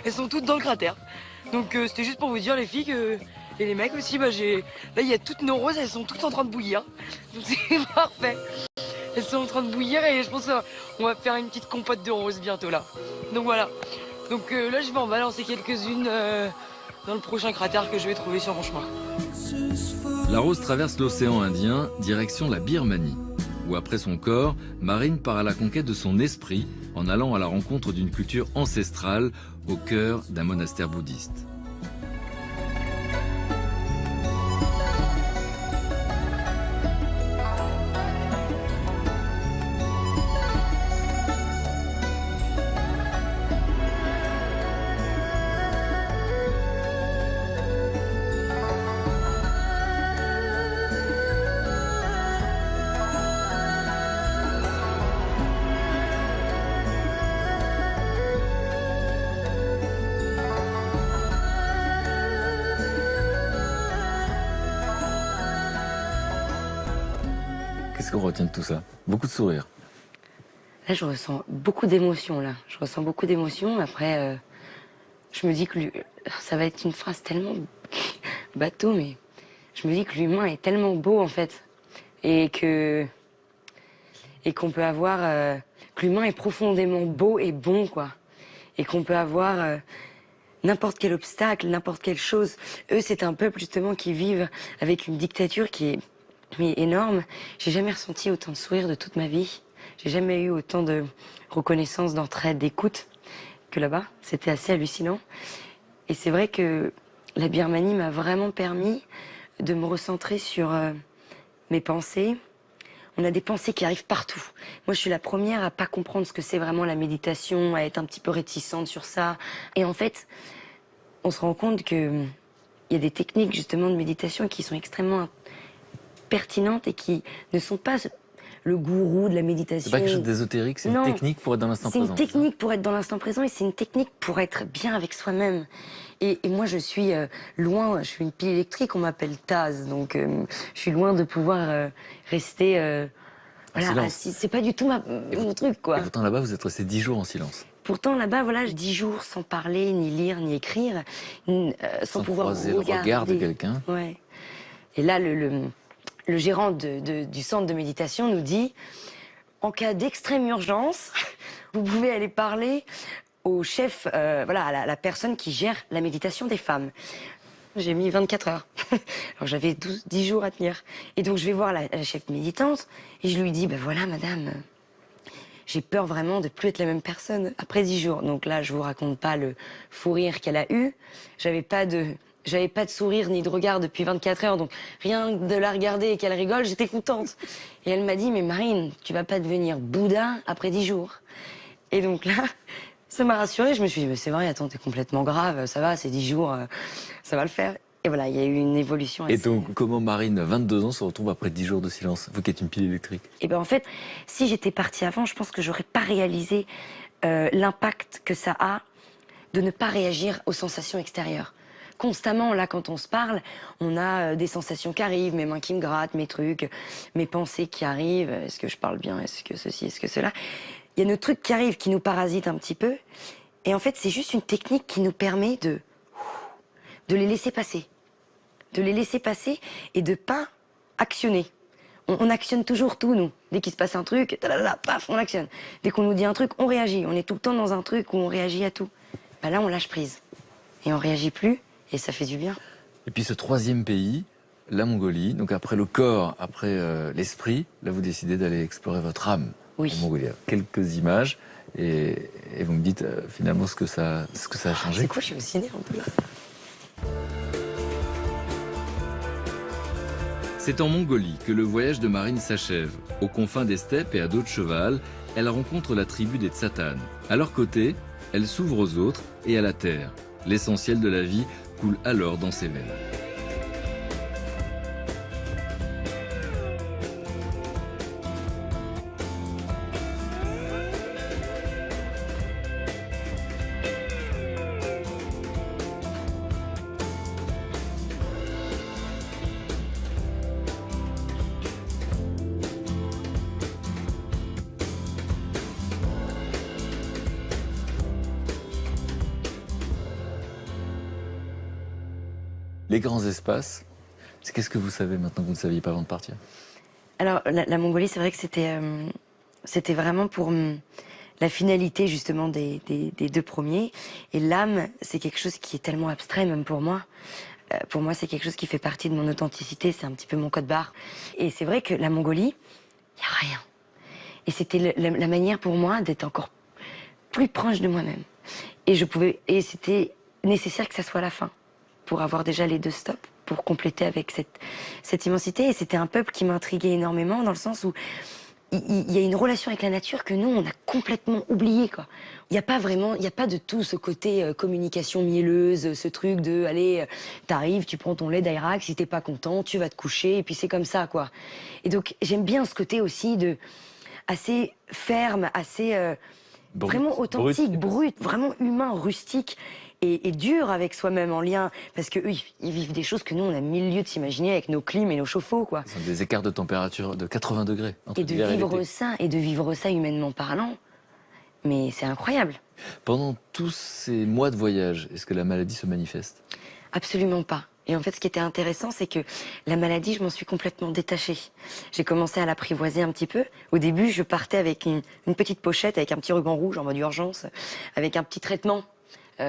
Elles sont toutes dans le cratère. Donc c'était juste pour vous dire, les filles, et les mecs aussi, là il y a toutes nos roses, elles sont toutes en train de bouillir. Donc c'est parfait. Elles sont en train de bouillir et je pense qu'on va faire une petite compote de roses bientôt là. Donc voilà. Donc là je vais en balancer quelques-unes dans le prochain cratère que je vais trouver sur mon chemin. La rose traverse l'océan Indien, direction la Birmanie, où après son corps, Marine part à la conquête de son esprit en allant à la rencontre d'une culture ancestrale au cœur d'un monastère bouddhiste. Qu'est-ce qu'on retient de tout ça? Beaucoup de sourires. Là, je ressens beaucoup d'émotions, là. Je ressens beaucoup d'émotions. Après, je me dis que ça va être une phrase tellement bateau, mais je me dis que l'humain est tellement beau, en fait. Et qu'on peut avoir... que l'humain est profondément beau et bon, quoi. Et qu'on peut avoir n'importe quel obstacle, n'importe quelle chose. Eux, c'est un peuple, justement, qui vivent avec une dictature qui est énorme. J'ai jamais ressenti autant de sourires de toute ma vie. J'ai jamais eu autant de reconnaissance, d'entraide, d'écoute que là-bas. C'était assez hallucinant. Et c'est vrai que la Birmanie m'a vraiment permis de me recentrer sur mes pensées. On a des pensées qui arrivent partout. Moi, je suis la première à pas comprendre ce que c'est vraiment la méditation, à être un petit peu réticente sur ça. Et en fait, on se rend compte que il y a des techniques justement de méditation qui sont extrêmement pertinentes et qui ne sont pas le gourou de la méditation. C'est pas quelque chose d'ésotérique, c'est une technique pour être dans l'instant présent. C'est une technique pour être dans l'instant présent et c'est une technique pour être bien avec soi-même. Et moi, je suis loin, je suis une pile électrique, on m'appelle Taz, donc je suis loin de pouvoir rester voilà, assis. C'est pas du tout mon truc, quoi. Et pourtant, là-bas, vous êtes resté 10 jours en silence. Pourtant, là-bas, voilà, 10 jours sans parler, ni lire, ni écrire, sans pouvoir croiser regarder. le regard de quelqu'un. Ouais. Et là, le gérant du centre de méditation nous dit, en cas d'extrême urgence, vous pouvez aller parler au chef, voilà, à la personne qui gère la méditation des femmes. J'ai mis 24 heures. Alors j'avais 10 jours à tenir. Et donc je vais voir la chef méditante et je lui dis, ben voilà madame, j'ai peur vraiment de plus être la même personne après 10 jours. Donc là, je vous raconte pas le fou rire qu'elle a eu. J'avais pas de sourire ni de regard depuis 24 heures, donc rien de la regarder et qu'elle rigole, j'étais contente. Et elle m'a dit, mais Marine, tu vas pas devenir Bouddha après 10 jours. Et donc là, ça m'a rassurée, je me suis dit, mais c'est vrai, attends, t'es complètement grave, ça va, c'est 10 jours, ça va le faire. Et voilà, il y a eu une évolution. Et donc, comment Marine, 22 ans, se retrouve après 10 jours de silence? Vous qui êtes une pile électrique. Et ben en fait, si j'étais partie avant, je pense que j'aurais pas réalisé l'impact que ça a de ne pas réagir aux sensations extérieures. Constamment, là, quand on se parle, on a des sensations qui arrivent, mes mains qui me grattent, mes trucs, mes pensées qui arrivent. Est-ce que je parle bien? Est-ce que ceci? Est-ce que cela? Il y a nos trucs qui arrivent, qui nous parasitent un petit peu. Et en fait, c'est juste une technique qui nous permet de les laisser passer. De les laisser passer et de pas actionner. On actionne toujours tout, nous. Dès qu'il se passe un truc, paf, on actionne. Dès qu'on nous dit un truc, on réagit. On est tout le temps dans un truc où on réagit à tout. Ben là, on lâche prise. Et on réagit plus, et ça fait du bien. Et puis ce troisième pays, la Mongolie, donc après le corps, après l'esprit, là vous décidez d'aller explorer votre âme. Oui. En Mongolie. Quelques images, et vous me dites finalement ce que ça a changé. C'est quoi, je suis au ciné un peu là. C'est en Mongolie que le voyage de Marine s'achève. Aux confins des steppes et à dos de cheval, elle rencontre la tribu des Tsatanes. À leur côté, elle s'ouvre aux autres et à la terre. L'essentiel de la vie coule alors dans ses veines. Les grands espaces, qu'est-ce que vous savez maintenant que vous ne saviez pas avant de partir? Alors, la Mongolie, c'est vrai que c'était vraiment pour la finalité, justement, des deux premiers. Et l'âme, c'est quelque chose qui est tellement abstrait, même pour moi. Pour moi, c'est quelque chose qui fait partie de mon authenticité, c'est un petit peu mon code barre. Et c'est vrai que la Mongolie, il n'y a rien. Et c'était la manière pour moi d'être encore plus proche de moi-même. Et c'était nécessaire que ça soit la fin, pour avoir déjà les 2 stops, pour compléter avec cette immensité. Et c'était un peuple qui m'intriguait énormément, dans le sens où il y a une relation avec la nature que nous, on a complètement oublié, quoi. Il n'y a pas vraiment, il n'y a pas de tout ce côté communication mielleuse, ce truc de, allez, t'arrives, tu prends ton lait d'Airac, si t'es pas content, tu vas te coucher, et puis c'est comme ça, quoi. Et donc, j'aime bien ce côté aussi de assez ferme, assez vraiment authentique, brut, vraiment humain, rustique. et dur avec soi-même, en lien, parce que eux, ils vivent des choses que nous, on a mille lieux de s'imaginer avec nos clims et nos chauffe-eau, quoi. Ce sont des écarts de température de 80 degrés entre Et de l'hiver et vivre l'été. ça, et de vivre ça humainement parlant, mais c'est incroyable. Pendant tous ces mois de voyage, est-ce que la maladie se manifeste? Absolument pas. Et en fait, ce qui était intéressant, c'est que la maladie, je m'en suis complètement détachée. J'ai commencé à l'apprivoiser un petit peu. Au début, je partais avec une petite pochette, avec un petit ruban rouge en mode urgence, avec un petit traitement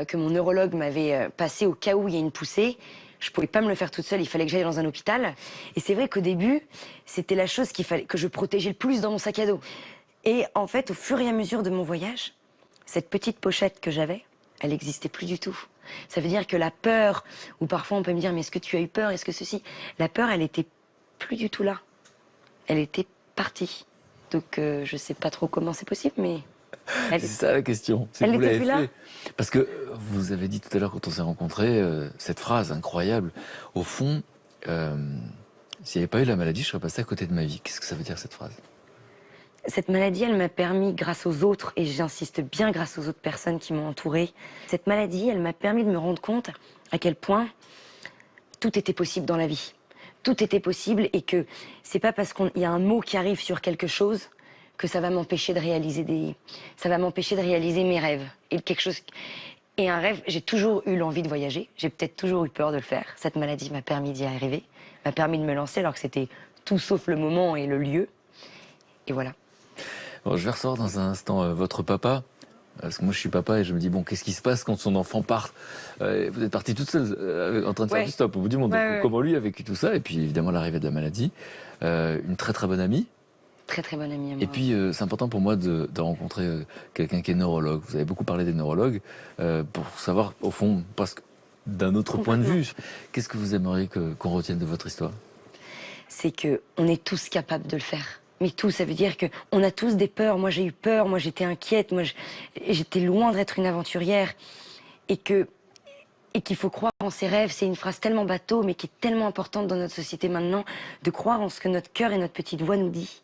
que mon neurologue m'avait passé au cas où il y a une poussée. Je pouvais pas me le faire toute seule, il fallait que j'aille dans un hôpital. Et c'est vrai qu'au début, c'était la chose qu'il fallait que je protégeais le plus dans mon sac à dos. Et en fait, au fur et à mesure de mon voyage, cette petite pochette que j'avais, elle n'existait plus du tout. Ça veut dire que la peur, ou parfois on peut me dire, mais est-ce que tu as eu peur, est-ce que ceci... La peur, elle était plus du tout là. Elle était partie. Donc je sais pas trop comment c'est possible, mais... C'est ça la question. C'est Elle que vous n'était l'avez plus là. fait. Parce que vous avez dit tout à l'heure quand on s'est rencontrés, cette phrase incroyable. Au fond, s'il n'y avait pas eu la maladie, je serais passé à côté de ma vie. Qu'est-ce que ça veut dire cette phrase? Cette maladie, elle m'a permis, grâce aux autres, et j'insiste bien grâce aux autres personnes qui m'ont entourée, cette maladie, elle m'a permis de me rendre compte à quel point tout était possible dans la vie. Tout était possible et que c'est pas parce qu'il y a un mot qui arrive sur quelque chose que ça va m'empêcher de réaliser ça va m'empêcher de réaliser mes rêves. Et un rêve, j'ai toujours eu l'envie de voyager. J'ai peut-être toujours eu peur de le faire. Cette maladie m'a permis d'y arriver, m'a permis de me lancer alors que c'était tout sauf le moment et le lieu. Et voilà. Bon, je vais recevoir dans un instant votre papa. Parce que moi je suis papa et je me dis, bon, qu'est-ce qui se passe quand son enfant part? Vous êtes partie toute seule, en train de faire Ouais. du stop au bout du monde. Ouais, Donc, ouais. comment lui a vécu tout ça? Et puis évidemment l'arrivée de la maladie. Une très très bonne amie. Très très bonne amie à moi. Et puis c'est important pour moi de rencontrer quelqu'un qui est neurologue. Vous avez beaucoup parlé des neurologues. Pour savoir au fond, presque d'un autre point de vue, qu'est-ce que vous aimeriez qu'on retienne de votre histoire? C'est que on est tous capables de le faire. Mais tout, ça veut dire que on a tous des peurs. Moi, j'ai eu peur. Moi, j'étais inquiète. Moi, j'étais loin d'être une aventurière. Et qu'il faut croire en ses rêves. C'est une phrase tellement bateau, mais qui est tellement importante dans notre société maintenant, de croire en ce que notre cœur et notre petite voix nous dit.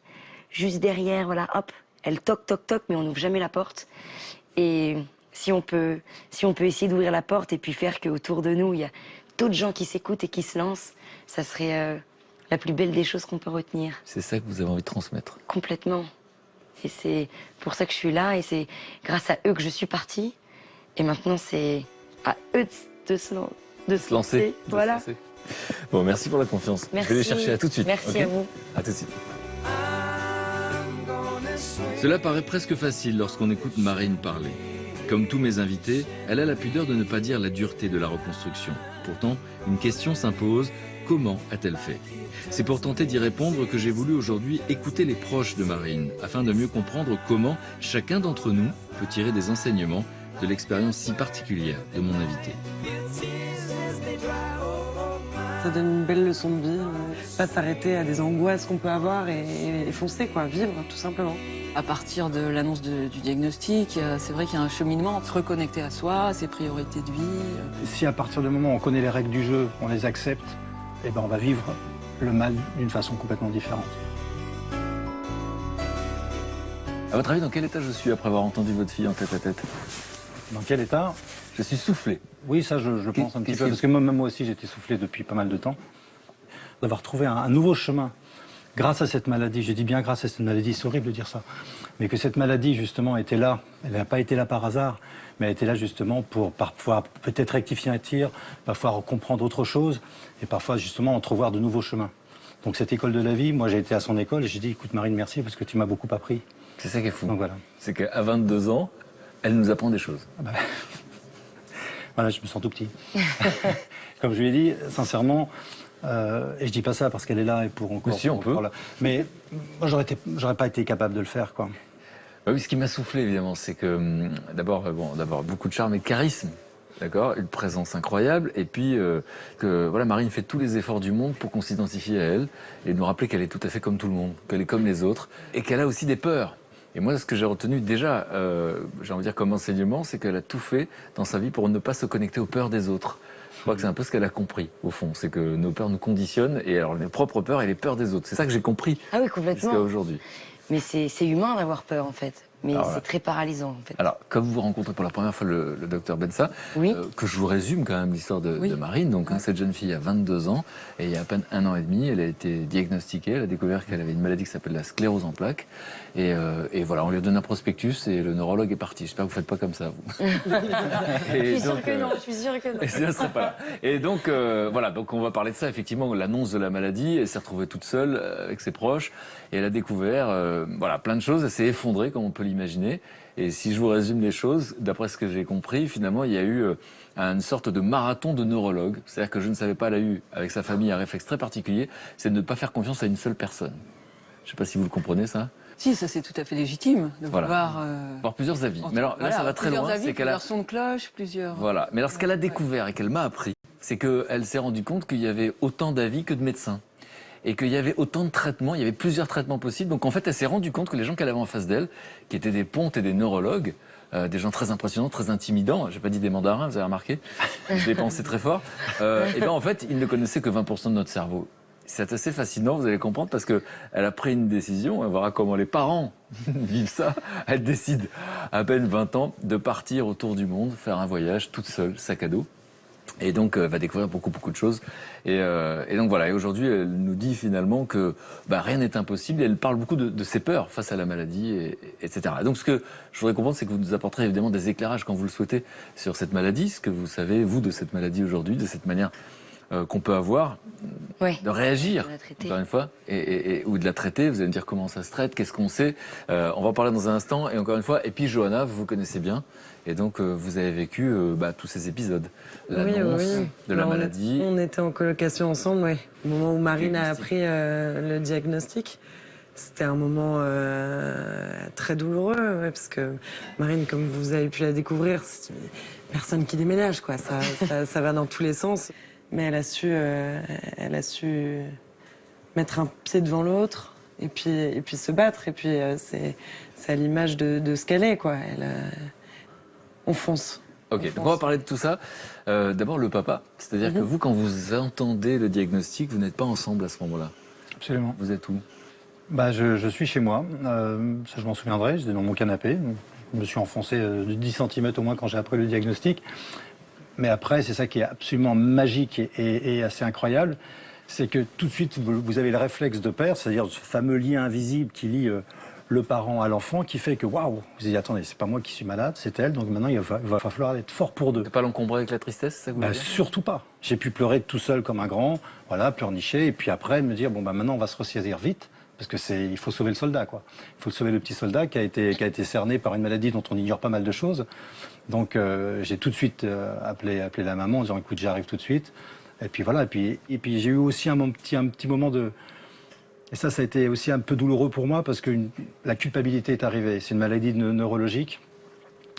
Juste derrière, voilà, hop, elle toque, toque, toque, mais on n'ouvre jamais la porte. Et si on peut essayer d'ouvrir la porte et puis faire qu'autour de nous, il y a d'autres gens qui s'écoutent et qui se lancent, ça serait la plus belle des choses qu'on peut retenir. C'est ça que vous avez envie de transmettre. Complètement. Et c'est pour ça que je suis là, et c'est grâce à eux que je suis partie. Et maintenant, c'est à eux de se lancer. Voilà. De se lancer. Bon, merci pour la confiance. Merci. Je vais les chercher, à tout de suite. Merci ok à vous. À tout de suite. Cela paraît presque facile lorsqu'on écoute Marine parler. Comme tous mes invités, elle a la pudeur de ne pas dire la dureté de la reconstruction. Pourtant, une question s'impose, comment a-t-elle fait? C'est pour tenter d'y répondre que j'ai voulu aujourd'hui écouter les proches de Marine, afin de mieux comprendre comment chacun d'entre nous peut tirer des enseignements de l'expérience si particulière de mon invité. Ça donne une belle leçon de vie, pas s'arrêter à des angoisses qu'on peut avoir et foncer, quoi, vivre tout simplement. À partir de l'annonce du diagnostic, c'est vrai qu'il y a un cheminement, se reconnecter à soi, à ses priorités de vie. Si à partir du moment où on connaît les règles du jeu, on les accepte, eh ben on va vivre le mal d'une façon complètement différente. À votre avis, dans quel état je suis après avoir entendu votre fille en tête à tête? Dans quel état? Je suis soufflé. Oui, ça je pense un petit qu'est-ce peu, qui- parce que moi aussi j'étais soufflé depuis pas mal de temps. D'avoir trouvé un nouveau chemin grâce à cette maladie, je dis bien grâce à cette maladie, c'est horrible de dire ça, mais que cette maladie justement était là, elle n'a pas été là par hasard, mais elle était là justement pour parfois peut-être rectifier un tir, parfois comprendre autre chose, et parfois justement entrevoir de nouveaux chemins. Donc cette école de la vie, moi j'ai été à son école et j'ai dit écoute Marine, merci parce que tu m'as beaucoup appris. C'est ça qui est fou. Donc voilà. C'est qu'à 22 ans, elle nous apprend des choses. Voilà, je me sens tout petit. Comme je lui ai dit, sincèrement, et je dis pas ça parce qu'elle est là et pour encore. Mais si, on peut. Là. Mais moi, j'aurais pas été capable de le faire, quoi. Bah oui, ce qui m'a soufflé, évidemment, c'est que d'abord beaucoup de charme et de charisme, d'accord, une présence incroyable, et puis que voilà, Marine fait tous les efforts du monde pour qu'on s'identifie à elle et nous rappeler qu'elle est tout à fait comme tout le monde, qu'elle est comme les autres, et qu'elle a aussi des peurs. Et moi, ce que j'ai retenu déjà, j'ai envie de dire comme enseignement, c'est qu'elle a tout fait dans sa vie pour ne pas se connecter aux peurs des autres. Je crois que c'est un peu ce qu'elle a compris, au fond. C'est que nos peurs nous conditionnent, et alors les propres peurs et les peurs des autres. C'est ça que j'ai compris Ah oui, jusqu'à complètement. aujourd'hui. Mais c'est humain d'avoir peur, en fait. Mais Alors, c'est très paralysant, en fait. Alors, comme vous rencontrez pour la première fois le docteur Bensa, Oui. que je vous résume quand même l'histoire de Marine. Donc, cette jeune fille a 22 ans et il y a à peine 1 an et demi, elle a été diagnostiquée. Elle a découvert qu'elle avait une maladie qui s'appelle la sclérose en plaques. Et voilà, on lui a donné un prospectus et le neurologue est parti. J'espère que vous ne faites pas comme ça, vous. Je suis sûre que non, je suis sûre que non. Et sinon, ce serait pas là. Et donc, voilà, donc on va parler de ça. Effectivement, l'annonce de la maladie, elle s'est retrouvée toute seule avec ses proches et elle a découvert voilà, plein de choses. Elle s'est effondrée, comme on peut l'imaginer. Et si je vous résume les choses, d'après ce que j'ai compris, finalement, il y a eu une sorte de marathon de neurologue. C'est-à-dire que je ne savais pas, elle a eu, avec sa famille, un réflexe très particulier, c'est de ne pas faire confiance à une seule personne. Je ne sais pas si vous le comprenez, ça. Si, ça c'est tout à fait légitime de Voilà. vouloir... Avoir plusieurs avis. Mais alors là, ça va très loin. Plusieurs avis, C'est qu'elle a... plusieurs sons de cloche, plusieurs... Voilà. Mais alors, ce qu'elle a découvert et qu'elle m'a appris, c'est qu'elle s'est rendue compte qu'il y avait autant d'avis que de médecins. Et qu'il y avait autant de traitements, il y avait plusieurs traitements possibles. Donc en fait, elle s'est rendue compte que les gens qu'elle avait en face d'elle, qui étaient des pontes et des neurologues, des gens très impressionnants, très intimidants, j'ai pas dit des mandarins, vous avez remarqué, je l'ai pensé très fort, et bien en fait, ils ne connaissaient que 20% de notre cerveau. C'est assez fascinant, vous allez comprendre, parce qu'elle a pris une décision, on verra comment les parents vivent ça. Elle décide, à peine 20 ans, de partir autour du monde, faire un voyage toute seule, sac à dos. Et donc, elle va découvrir beaucoup de choses. Et donc voilà, et aujourd'hui, elle nous dit finalement que rien n'est impossible. Et elle parle beaucoup de ses peurs face à la maladie, etc. Et donc, ce que je voudrais comprendre, c'est que vous nous apporterez évidemment des éclairages quand vous le souhaitez sur cette maladie, ce que vous savez, vous, de cette maladie aujourd'hui, de cette manière qu'on peut avoir de réagir, encore une fois, ou de la traiter. Vous allez me dire comment ça se traite, qu'est-ce qu'on sait. On va en parler dans un instant. Et encore une fois, et puis Johanna, vous connaissez bien. Et donc, vous avez vécu tous ces épisodes. L'annonce de la maladie. On était en colocation ensemble, oui. Au moment où Marine a appris le diagnostic, c'était un moment très douloureux, parce que Marine, comme vous avez pu la découvrir, c'est une personne qui déménage, quoi. Ça va dans tous les sens. Mais elle a su mettre un pied devant l'autre et puis se battre. Et puis c'est à l'image de ce qu'elle est, quoi. On fonce. Ok, donc on va parler de tout ça. D'abord le papa, c'est-à-dire que vous, quand vous entendez le diagnostic, vous n'êtes pas ensemble à ce moment-là. Absolument. Vous êtes où? Je suis chez moi, ça je m'en souviendrai, j'étais dans mon canapé. Je me suis enfoncé de 10 cm au moins quand j'ai appris le diagnostic. Mais après, c'est ça qui est absolument magique et assez incroyable, c'est que tout de suite, vous avez le réflexe de père, c'est-à-dire ce fameux lien invisible qui lie le parent à l'enfant, qui fait que, waouh, vous dites, attendez, c'est pas moi qui suis malade, c'est elle, donc maintenant il va falloir être fort pour deux. T'es pas l'encombrer avec la tristesse, c'est ça que vous voulez dire? Surtout pas. J'ai pu pleurer tout seul comme un grand, voilà, pleurnicher, et puis après me dire, maintenant on va se ressaisir vite, parce que il faut sauver le soldat, quoi. Il faut sauver le petit soldat qui a été cerné par une maladie dont on ignore pas mal de choses. Donc j'ai tout de suite appelé la maman en disant, écoute, j'arrive tout de suite. Et puis voilà, et puis j'ai eu aussi un petit moment de... Et ça a été aussi un peu douloureux pour moi parce que la culpabilité est arrivée. C'est une maladie neurologique.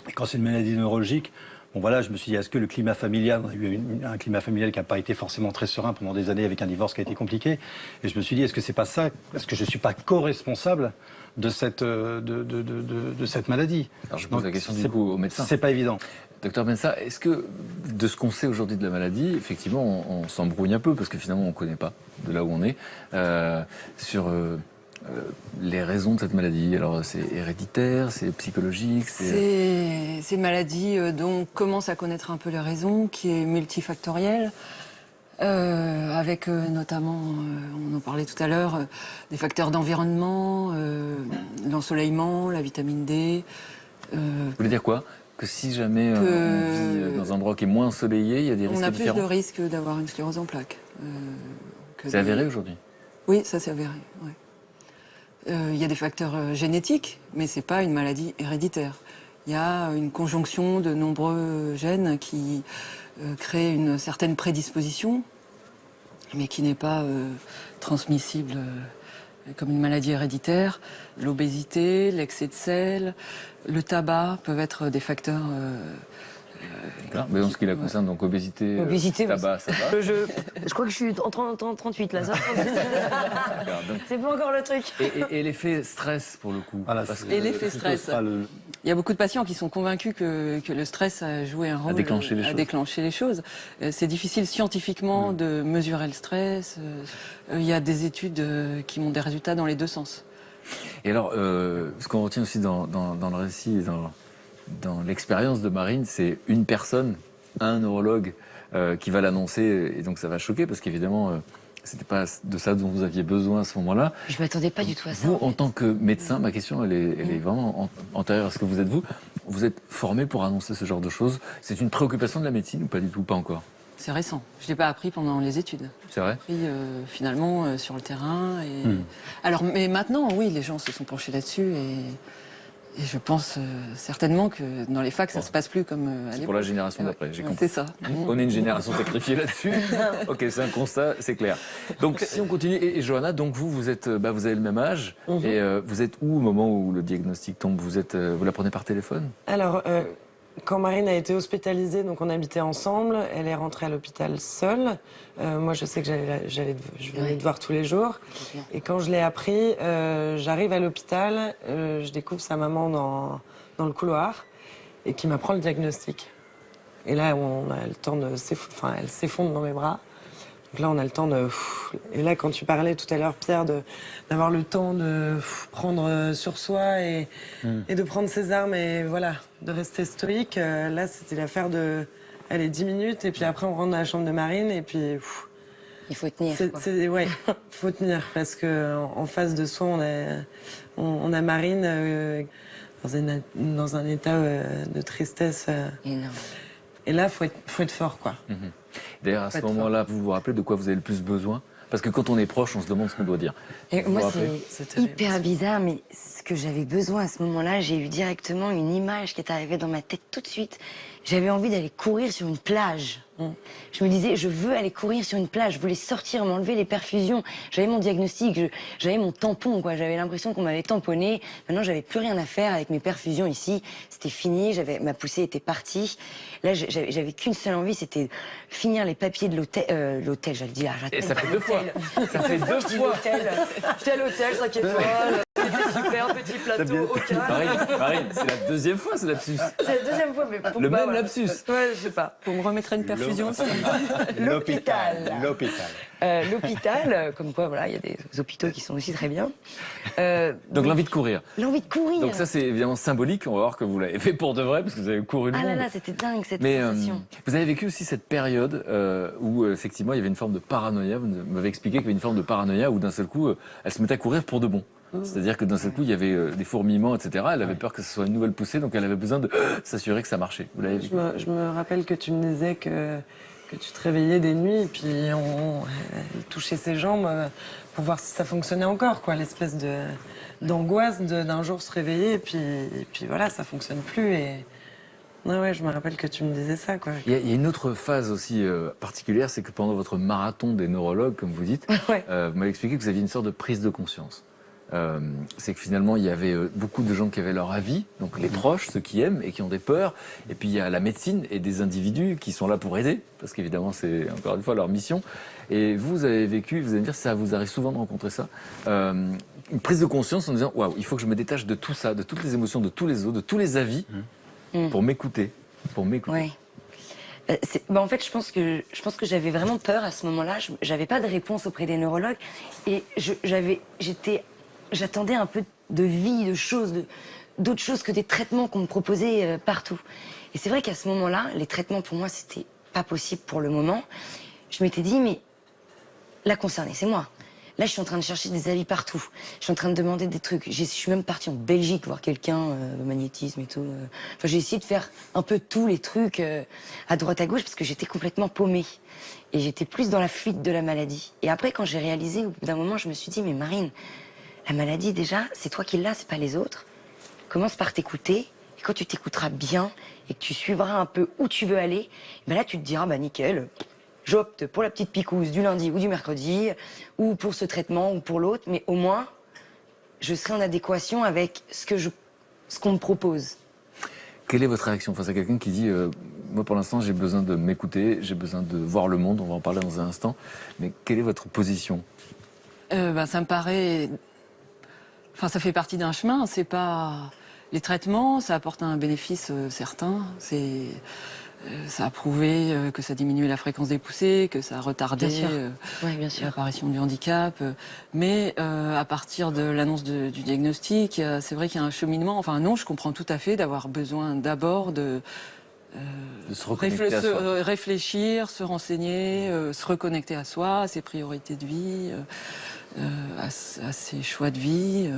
Et quand c'est une maladie neurologique, je me suis dit, est-ce que le climat familial, on a eu un climat familial qui n'a pas été forcément très serein pendant des années avec un divorce qui a été compliqué. Et je me suis dit, est-ce que c'est pas ça? Est-ce que je suis pas co-responsable de cette maladie? Alors je pose la question du coup au médecin. C'est pas évident. Docteur Bensa, est-ce que, de ce qu'on sait aujourd'hui de la maladie, effectivement, on s'embrouille un peu, parce que finalement, on ne connaît pas de là où on est, sur les raisons de cette maladie. Alors, c'est héréditaire, c'est psychologique, c'est une maladie dont on commence à connaître un peu les raisons, qui est multifactorielle, avec notamment, on en parlait tout à l'heure, des facteurs d'environnement, l'ensoleillement, la vitamine D. Vous voulez dire quoi? Que si jamais on vit dans un endroit qui est moins ensoleillé, il y a des risques différents? On a plus de risques d'avoir une sclérose en plaques. C'est avéré aujourd'hui? Oui, ça c'est avéré. Ouais. Il y a des facteurs génétiques, mais ce n'est pas une maladie héréditaire. Il y a une conjonction de nombreux gènes qui créent une certaine prédisposition, mais qui n'est pas transmissible comme une maladie héréditaire. L'obésité, l'excès de sel, le tabac peuvent être des facteurs... Mais en ce qui la concerne, donc obésité, tabac, ça va. Je crois que je suis en 38 là, ça. C'est pas encore le truc. Et l'effet stress pour le coup. Voilà, et l'effet stress. Il y a beaucoup de patients qui sont convaincus que le stress a joué un rôle à déclencher les choses. C'est difficile scientifiquement de mesurer le stress. Il y a des études qui montrent des résultats dans les deux sens. Et alors, ce qu'on retient aussi dans le récit et dans l'expérience de Marine, c'est une personne, un neurologue qui va l'annoncer, et donc ça va choquer parce qu'évidemment, c'était pas de ça dont vous aviez besoin à ce moment-là. Je m'attendais pas du tout à ça. Vous, en tant que médecin, ma question, elle est vraiment antérieure à ce que vous êtes vous. Vous êtes formé pour annoncer ce genre de choses. C'est une préoccupation de la médecine ou pas du tout, pas encore? C'est récent. Je ne l'ai pas appris pendant les études. C'est vrai? Appris finalement sur le terrain. Alors, mais maintenant, oui, les gens se sont penchés là-dessus et je pense certainement que dans les facs, ça se passe plus comme à l'époque. C'est pour la génération d'après, j'ai compris. C'est ça. On est une génération sacrifiée là-dessus. Ok, c'est un constat, c'est clair. Donc, si on continue, et Johanna, donc vous êtes, vous avez le même âge, et vous êtes où au moment où le diagnostic tombe? Vous la prenez par téléphone? Alors, quand Marine a été hospitalisée, donc on habitait ensemble, elle est rentrée à l'hôpital seule. Moi, je sais que je venais de voir tous les jours. Et quand je l'ai appris, j'arrive à l'hôpital, je découvre sa maman dans le couloir et qui m'apprend le diagnostic. Et là, on a le temps de elle s'effondre dans mes bras. Donc là, on a le temps de... Et là, quand tu parlais tout à l'heure, Pierre, d'avoir le temps de prendre sur soi et de prendre ses armes et voilà, de rester stoïque, là, c'était l'affaire de... Allez, 10 minutes, et puis après, on rentre dans la chambre de Marine, et puis... Il faut tenir, quoi. Ouais, faut tenir, parce qu'en face de soi, on a Marine dans un état de tristesse. Énorme. Et là, faut être fort, quoi. D'ailleurs, à ce moment-là, vous vous rappelez de quoi vous avez le plus besoin? Parce que quand on est proche, on se demande ce qu'on doit dire. Et moi, C'est hyper bizarre, mais ce que j'avais besoin à ce moment-là, j'ai eu directement une image qui est arrivée dans ma tête tout de suite. J'avais envie d'aller courir sur une plage. Je me disais, je veux aller courir sur une plage. Je voulais sortir, m'enlever les perfusions. J'avais mon diagnostic, j'avais mon tampon, quoi. J'avais l'impression qu'on m'avait tamponné. Maintenant, j'avais plus rien à faire avec mes perfusions ici. C'était fini. Ma poussée était partie. Là, j'avais qu'une seule envie, c'était finir les papiers de l'hôtel. L'hôtel, j'allais dire. Et ça fait 2 fois. Ça fait 2 fois. J'étais à l'hôtel, 5 étoiles. C'était super, petit plateau, au calme. Marine, c'est la 2e fois ce lapsus. C'est la 2e fois, mais pourquoi? Le même lapsus. Ouais, je sais pas. Pour me remettre à une perfusion aussi. L'hôpital. L'hôpital. L'hôpital, comme quoi, voilà, il y a des hôpitaux qui sont aussi très bien. Donc l'envie de courir. L'envie de courir. Donc ça, c'est évidemment symbolique. On va voir que vous l'avez fait pour de vrai, parce que vous avez couru le Ah monde. là là, c'était dingue cette Mais sensation. vous avez vécu aussi cette période où effectivement il y avait une forme de paranoïa. Vous m'avez expliqué qu'il y avait une forme de paranoïa où d'un seul coup elle se mettait à courir pour de bon. C'est-à-dire que d'un seul coup il y avait des fourmillements, etc. Elle avait peur que ce soit une nouvelle poussée, donc elle avait besoin de s'assurer que ça marchait. Vous l'avez vécu? Je me rappelle que tu me disais que tu te réveillais des nuits et puis on touchait ses jambes pour voir si ça fonctionnait encore, quoi. L'espèce d'angoisse d'un jour se réveiller et puis voilà, ça fonctionne plus. Et ouais, je me rappelle que tu me disais ça, quoi. Il y a une autre phase aussi particulière, c'est que pendant votre marathon des neurologues, comme vous dites, Ouais. vous m'avez expliqué que vous aviez une sorte de prise de conscience. C'est que finalement, il y avait beaucoup de gens qui avaient leur avis, donc les proches, ceux qui aiment et qui ont des peurs. Et puis il y a la médecine et des individus qui sont là pour aider, parce qu'évidemment, c'est encore une fois leur mission. Et vous avez vécu, vous allez me dire, ça vous arrive souvent de rencontrer ça, une prise de conscience en disant, waouh, il faut que je me détache de tout ça, de toutes les émotions, de tous les autres, de tous les avis, pour m'écouter, Ouais. En fait, je pense que j'avais vraiment peur à ce moment-là. J'avais pas de réponse auprès des neurologues et j'attendais un peu de vie, de choses, d'autres choses que des traitements qu'on me proposait partout. Et c'est vrai qu'à ce moment-là, les traitements pour moi c'était pas possible pour le moment. Je m'étais dit mais la concernée c'est moi. Là, je suis en train de chercher des avis partout. Je suis en train de demander des trucs. Je suis même partie en Belgique voir quelqu'un, magnétisme et tout. Enfin, j'ai essayé de faire un peu tous les trucs à droite à gauche parce que j'étais complètement paumée. Et j'étais plus dans la fuite de la maladie. Et après, quand j'ai réalisé, au bout d'un moment, je me suis dit, mais Marine, la maladie, déjà, c'est toi qui l'as, c'est pas les autres. Commence par t'écouter. Et quand tu t'écouteras bien et que tu suivras un peu où tu veux aller, ben là, tu te diras, bah nickel. J'opte pour la petite picouse du lundi ou du mercredi, ou pour ce traitement ou pour l'autre, mais au moins, je serai en adéquation avec ce qu'on me propose. Quelle est votre réaction face à quelqu'un qui dit moi pour l'instant j'ai besoin de m'écouter, j'ai besoin de voir le monde, on va en parler dans un instant, mais quelle est votre position? Ça me paraît... Enfin, ça fait partie d'un chemin, c'est pas... Les traitements, ça apporte un bénéfice certain, c'est... Ça a prouvé que ça diminuait la fréquence des poussées, que ça retardait Bien sûr. Ouais, bien sûr. l'apparition du handicap. Mais à partir de l'annonce du diagnostic, c'est vrai qu'il y a un cheminement. Enfin non, je comprends tout à fait d'avoir besoin d'abord de se reconnecter à soi. réfléchir, se renseigner, se reconnecter à soi, à ses priorités de vie, à ses choix de vie.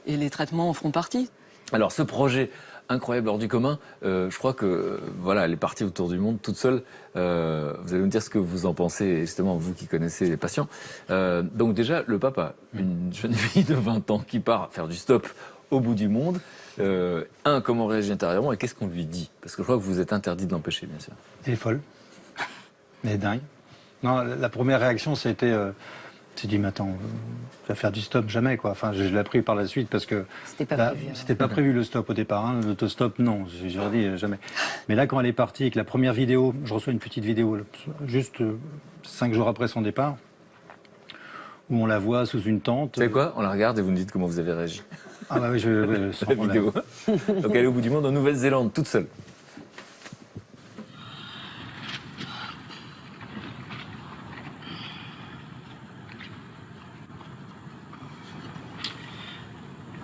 Et les traitements en feront partie. Alors, ce projet incroyable hors du commun, je crois que voilà, elle est partie autour du monde toute seule. Vous allez nous dire ce que vous en pensez, justement, vous qui connaissez les patients. Donc déjà, le papa, une jeune fille de 20 ans qui part faire du stop au bout du monde. Comment on réagit intérieurement et qu'est-ce qu'on lui dit? Parce que je crois que vous êtes interdit de l'empêcher, bien sûr. Elle est folle. Elle est dingue. Non, la première réaction, c'était... j'ai dit, mais attends, tu vas faire du stop, jamais, quoi. Enfin, je l'ai appris par la suite parce que... C'était pas prévu. C'était pas prévu le stop au départ, hein. L'autostop, non, j'ai dit jamais. Mais là, quand elle est partie, avec la première vidéo, je reçois une petite vidéo, juste 5 jours après son départ, où on la voit sous une tente. Vous savez quoi? On la regarde et vous nous dites comment vous avez réagi. Ah bah oui, La vidéo. Donc elle est au bout du monde en Nouvelle-Zélande, toute seule.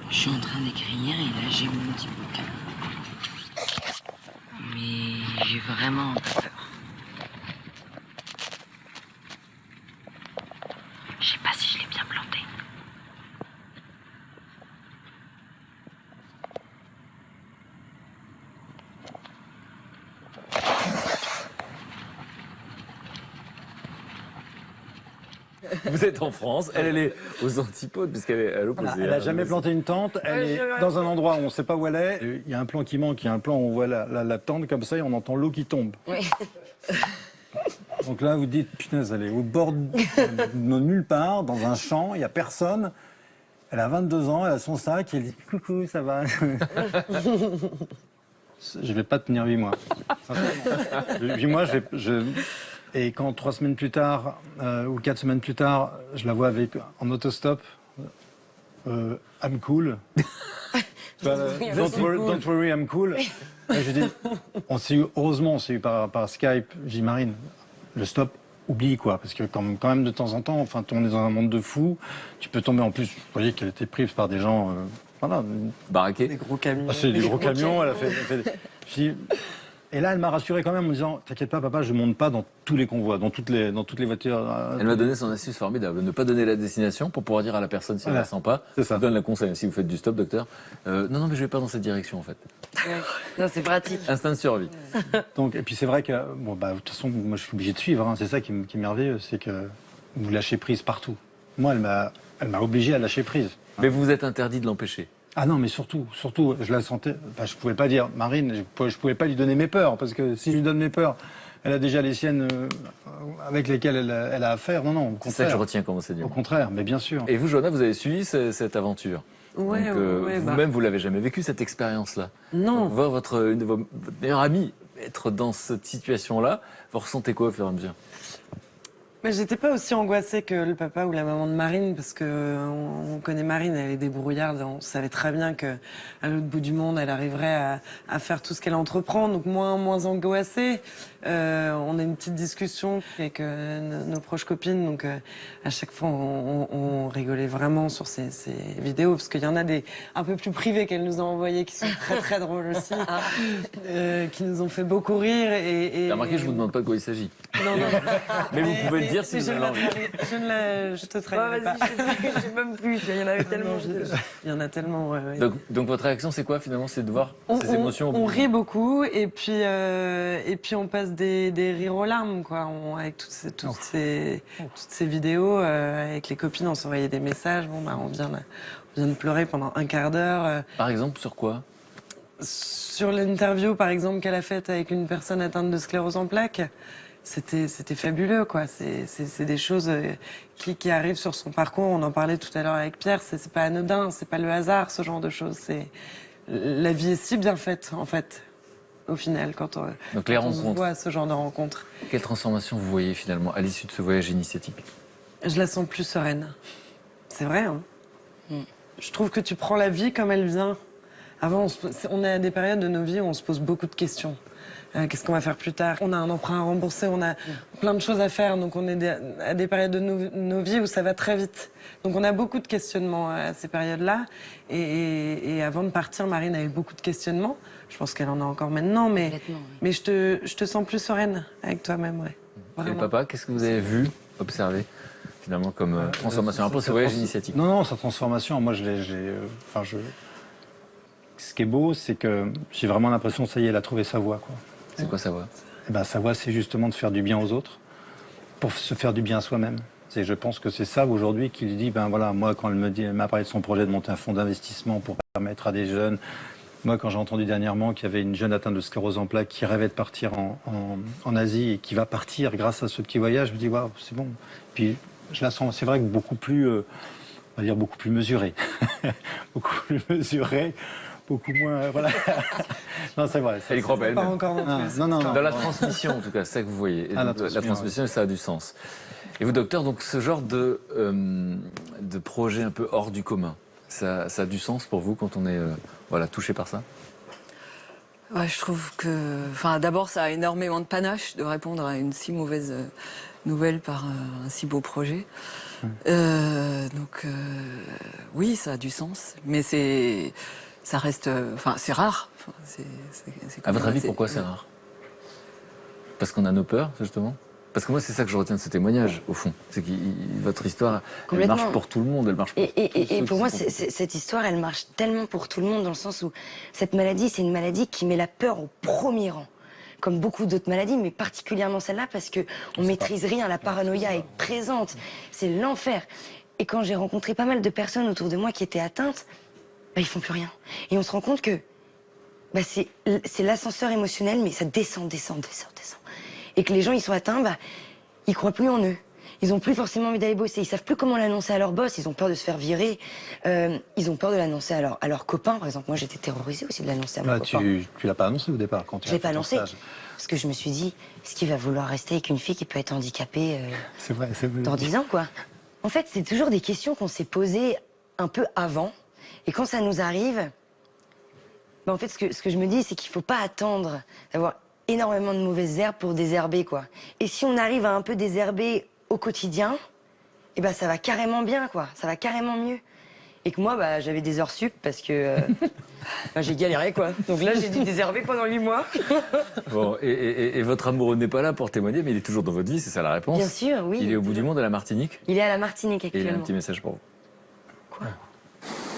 Je suis en train d'écrire et là j'ai mon petit bouquin. Mais j'ai vraiment un peu peur. Je sais pas si je l'ai bien planté. Vous êtes en France, elle est aux antipodes, puisqu'elle est à l'opposé. Elle n'a jamais planté une tente, elle est dans un endroit où on ne sait pas où elle est. Il y a un plan qui manque, il y a un plan où on voit la tente comme ça et on entend l'eau qui tombe. Oui. Donc là, vous dites, putain, elle est au bord de nulle part, dans un champ, il n'y a personne. Elle a 22 ans, elle a son sac, et elle dit, coucou, ça va. Je vais pas tenir 8 mois. 8 mois, Et quand 3 semaines plus tard, ou 4 semaines plus tard, je la vois en autostop, I'm cool. Don't worry, I'm cool. Et je dis, heureusement, on s'est eu par Skype. J'ai dit, Marine, le stop, oublie quoi. Parce que quand même de temps en temps, enfin, on est dans un monde de fous. Tu peux tomber en plus, vous voyez qu'elle était prise par des gens, voilà. Baraqués. Des gros camions. Ah, c'est des gros camions, elle a fait j'ai dit, et là, elle m'a rassuré quand même en me disant, t'inquiète pas, papa, je monte pas dans tous les convois, dans toutes les voitures. Elle m'a donné son astuce formidable, ne pas donner la destination pour pouvoir dire à la personne si elle ne la sent pas. C'est ça. Je donne le conseil, si vous faites du stop, docteur. Non, mais je vais pas dans cette direction, en fait. Non, c'est pratique. Instinct de survie. Donc, et puis c'est vrai que, bon, bah, de toute façon, moi, je suis obligé de suivre. Hein. C'est ça qui est merveilleux, c'est que vous lâchez prise partout. Moi, elle m'a obligé à lâcher prise. Mais vous vous êtes interdit de l'empêcher. Ah non, mais surtout, je la sentais. Enfin, je pouvais pas dire, Marine, je pouvais pas lui donner mes peurs, parce que si je lui donne mes peurs, elle a déjà les siennes avec lesquelles elle a affaire. Non, au contraire. C'est ça que je retiens quand c'est dit. Au contraire, mais bien sûr. Et vous, Johanna, vous avez suivi cette aventure. Ouais, donc, ouais, vous-même, vous l'avez jamais vécu, cette expérience-là. Non. Donc, voir votre meilleure amie être dans cette situation-là, vous ressentez quoi au fur et à mesure? Mais j'étais pas aussi angoissée que le papa ou la maman de Marine, parce que on connaît Marine, elle est débrouillarde, on savait très bien que à l'autre bout du monde, elle arriverait à faire tout ce qu'elle entreprend, donc moins angoissée. On a une petite discussion avec nos proches copines, donc à chaque fois on rigolait vraiment sur ces vidéos, parce qu'il y en a des un peu plus privées qu'elle nous a envoyées, qui sont très très drôles aussi, qui nous ont fait beaucoup rire. T'as remarqué, je vous demande pas de quoi il s'agit. Non. Mais vous pouvez le dire si vous avez envie. Je te trahirai pas. Je sais même plus, il y en avait tellement. Il y en a tellement, ouais. Donc votre réaction, c'est quoi finalement? C'est de voir ces émotions? On rit beaucoup et puis on passe des rires aux larmes, quoi. Avec toutes ces vidéos, avec les copines, on s'envoyait des messages. Bon, bah, on vient de pleurer pendant un quart d'heure. Par exemple, sur quoi? Sur l'interview, par exemple, qu'elle a faite avec une personne atteinte de sclérose en plaques. C'était fabuleux, quoi. C'est des choses qui arrivent sur son parcours. On en parlait tout à l'heure avec Pierre. C'est pas anodin, c'est pas le hasard, ce genre de choses. La vie est si bien faite, en fait, au final, quand on voit ce genre de rencontres. Quelle transformation vous voyez finalement à l'issue de ce voyage initiatique? Je la sens plus sereine. C'est vrai, hein. Je trouve que tu prends la vie comme elle vient. Avant, on a des périodes de nos vies où on se pose beaucoup de questions. Qu'est-ce qu'on va faire plus tard? On a un emprunt à rembourser, on a plein de choses à faire. Donc on est à des périodes de nos vies où ça va très vite. Donc on a beaucoup de questionnements à ces périodes-là. Et avant de partir, Marine a eu beaucoup de questionnements. Je pense qu'elle en a encore maintenant, mais je te sens plus sereine avec toi-même, ouais. Et Vraiment. papa, qu'est-ce que vous avez vu, observé, finalement, comme transformation après ce voyage initiatique? Non, sa transformation, moi, ce qui est beau, c'est que j'ai vraiment l'impression que ça y est, elle a trouvé sa voie, quoi. C'est quoi sa voix? Eh ben, sa voie, c'est justement de faire du bien aux autres pour se faire du bien à soi-même. Je pense que c'est ça aujourd'hui qui lui dit, ben voilà, moi, quand elle m'a parlé de son projet de monter un fonds d'investissement pour permettre à des jeunes. Moi, quand j'ai entendu dernièrement qu'il y avait une jeune atteinte de sclérose en plaques qui rêvait de partir en Asie et qui va partir grâce à ce petit voyage, je me dis, waouh, c'est bon. Puis je la sens, c'est vrai que beaucoup plus, on va dire beaucoup plus mesurée. Beaucoup plus mesurée, beaucoup moins, voilà. Non, c'est vrai. Elle y croit pas Pas elle-même. encore non plus. Non. Dans la transmission, en tout cas, c'est ça que vous voyez. Et Ah, la donc, la transmission, transmission, ça a du sens. Et vous, docteur, donc ce genre de projet un peu hors du commun, ça a du sens pour vous quand on est touché par ça? Ouais, je trouve que, d'abord, ça a énormément de panache de répondre à une si mauvaise nouvelle par un si beau projet. Oui, ça a du sens, mais ça reste, c'est rare. À votre avis, pourquoi c'est rare? Parce qu'on a nos peurs, justement? Parce que moi, c'est ça que je retiens de ce témoignage, au fond. C'est que votre histoire, elle marche pour tout le monde, elle marche pour tous Et ceux pour qui moi, sont confrontés. cette histoire, elle marche tellement pour tout le monde dans le sens où cette maladie, c'est une maladie qui met la peur au premier rang. Comme beaucoup d'autres maladies, mais particulièrement celle-là, parce qu'on maîtrise rien, la paranoïa est présente, c'est l'enfer. Et quand j'ai rencontré pas mal de personnes autour de moi qui étaient atteintes, ils font plus rien. Et on se rend compte que c'est l'ascenseur émotionnel, mais ça descend. Et que les gens, ils sont atteints, ils croient plus en eux. Ils ont plus forcément envie d'aller bosser. Ils savent plus comment l'annoncer à leur boss. Ils ont peur de se faire virer. Ils ont peur de l'annoncer à leurs copains. Par exemple, moi, j'étais terrorisée aussi de l'annoncer à mon copain. Tu l'as pas annoncé au départ quand tu Je l'ai as pas fait ton annoncé. stage. Parce que je me suis dit, est-ce qu'il va vouloir rester avec une fille qui peut être handicapée C'est vrai, c'est vrai. dans 10 ans, quoi? En fait, c'est toujours des questions qu'on s'est posées un peu avant. Et quand ça nous arrive, en fait, ce que je me dis, c'est qu'il faut pas attendre d'avoir énormément de mauvaises herbes pour désherber, quoi. Et si on arrive à un peu désherber au quotidien, ça va carrément bien, quoi. Ça va carrément mieux. Et que moi, j'avais des heures sup parce que j'ai galéré, quoi. Donc là, j'ai dû désherber pendant 8 mois. Bon, et votre amoureux n'est pas là pour témoigner, mais il est toujours dans votre vie, c'est ça la réponse? Bien sûr, oui. Il est au bout du monde à la Martinique? Il est à la Martinique Et il a un actuellement. petit message pour vous. Quoi?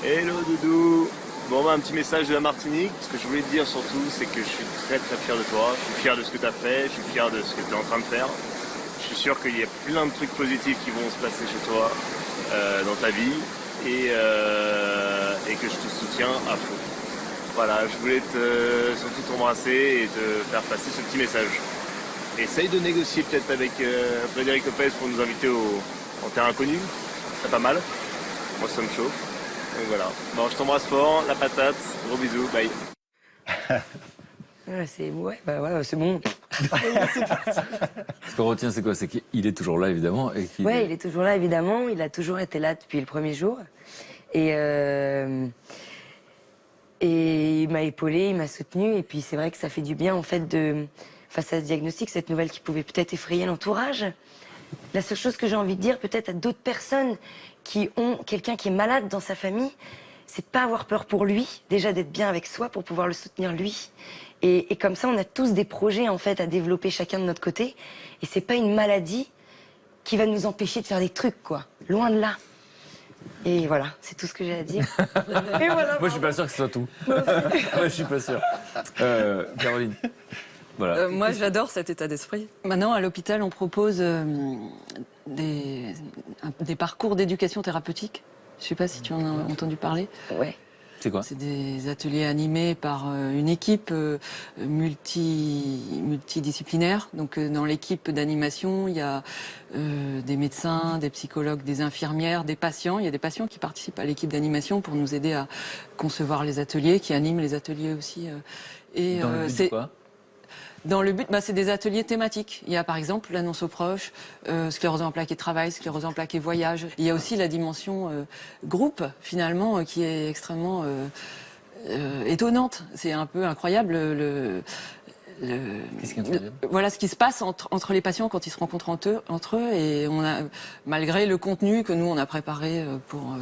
Hello Doudou. Bon, un petit message de la Martinique. Ce que je voulais te dire surtout, c'est que je suis très très fier de toi. Je suis fier de ce que tu as fait, je suis fier de ce que tu es en train de faire. Je suis sûr qu'il y a plein de trucs positifs qui vont se passer chez toi, dans ta vie, et que je te soutiens à fond. Voilà, je voulais surtout t'embrasser et te faire passer ce petit message. Essaye de négocier peut-être avec Frédéric Lopez pour nous inviter en terrain inconnu. C'est pas mal. Moi, ça me chauffe. Donc voilà. Bon, je t'embrasse fort, la patate. Gros bisous, bye. C'est bon. Ce qu'on retient, c'est quoi? C'est qu'il est toujours là, évidemment. Et qu'il Il est toujours là, évidemment. Il a toujours été là depuis le premier jour. Et il m'a épaulé, il m'a soutenu. Et puis c'est vrai que ça fait du bien, en fait, face à ce diagnostic, cette nouvelle qui pouvait peut-être effrayer l'entourage. La seule chose que j'ai envie de dire, peut-être à d'autres personnes qui ont quelqu'un qui est malade dans sa famille, c'est de pas avoir peur pour lui, déjà d'être bien avec soi pour pouvoir le soutenir lui. Et comme ça, on a tous des projets, en fait, à développer chacun de notre côté. Et c'est pas une maladie qui va nous empêcher de faire des trucs, quoi. Loin de là. Et voilà, c'est tout ce que j'ai à dire. Et voilà, moi, je suis pas sûr que ce soit tout. Je suis pas sûr. Caroline. Voilà. Moi, j'adore cet état d'esprit. Maintenant, à l'hôpital, on propose des parcours d'éducation thérapeutique. Je ne sais pas si tu en as entendu parler. Ouais. C'est quoi? C'est des ateliers animés par une équipe multidisciplinaire. Donc, dans l'équipe d'animation, il y a des médecins, des psychologues, des infirmières, des patients. Il y a des patients qui participent à l'équipe d'animation pour nous aider à concevoir les ateliers, qui animent les ateliers aussi. Dans le but de quoi? Dans le but, c'est des ateliers thématiques. Il y a par exemple l'annonce aux proches, sclérose en plaques et travail, sclérose en plaques et voyage. Il y a aussi la dimension groupe, finalement, qui est extrêmement étonnante. C'est un peu incroyable Qu'est-ce qui intervient ? Voilà ce qui se passe entre les patients quand ils se rencontrent entre eux. Et on a, malgré le contenu que nous on a préparé pour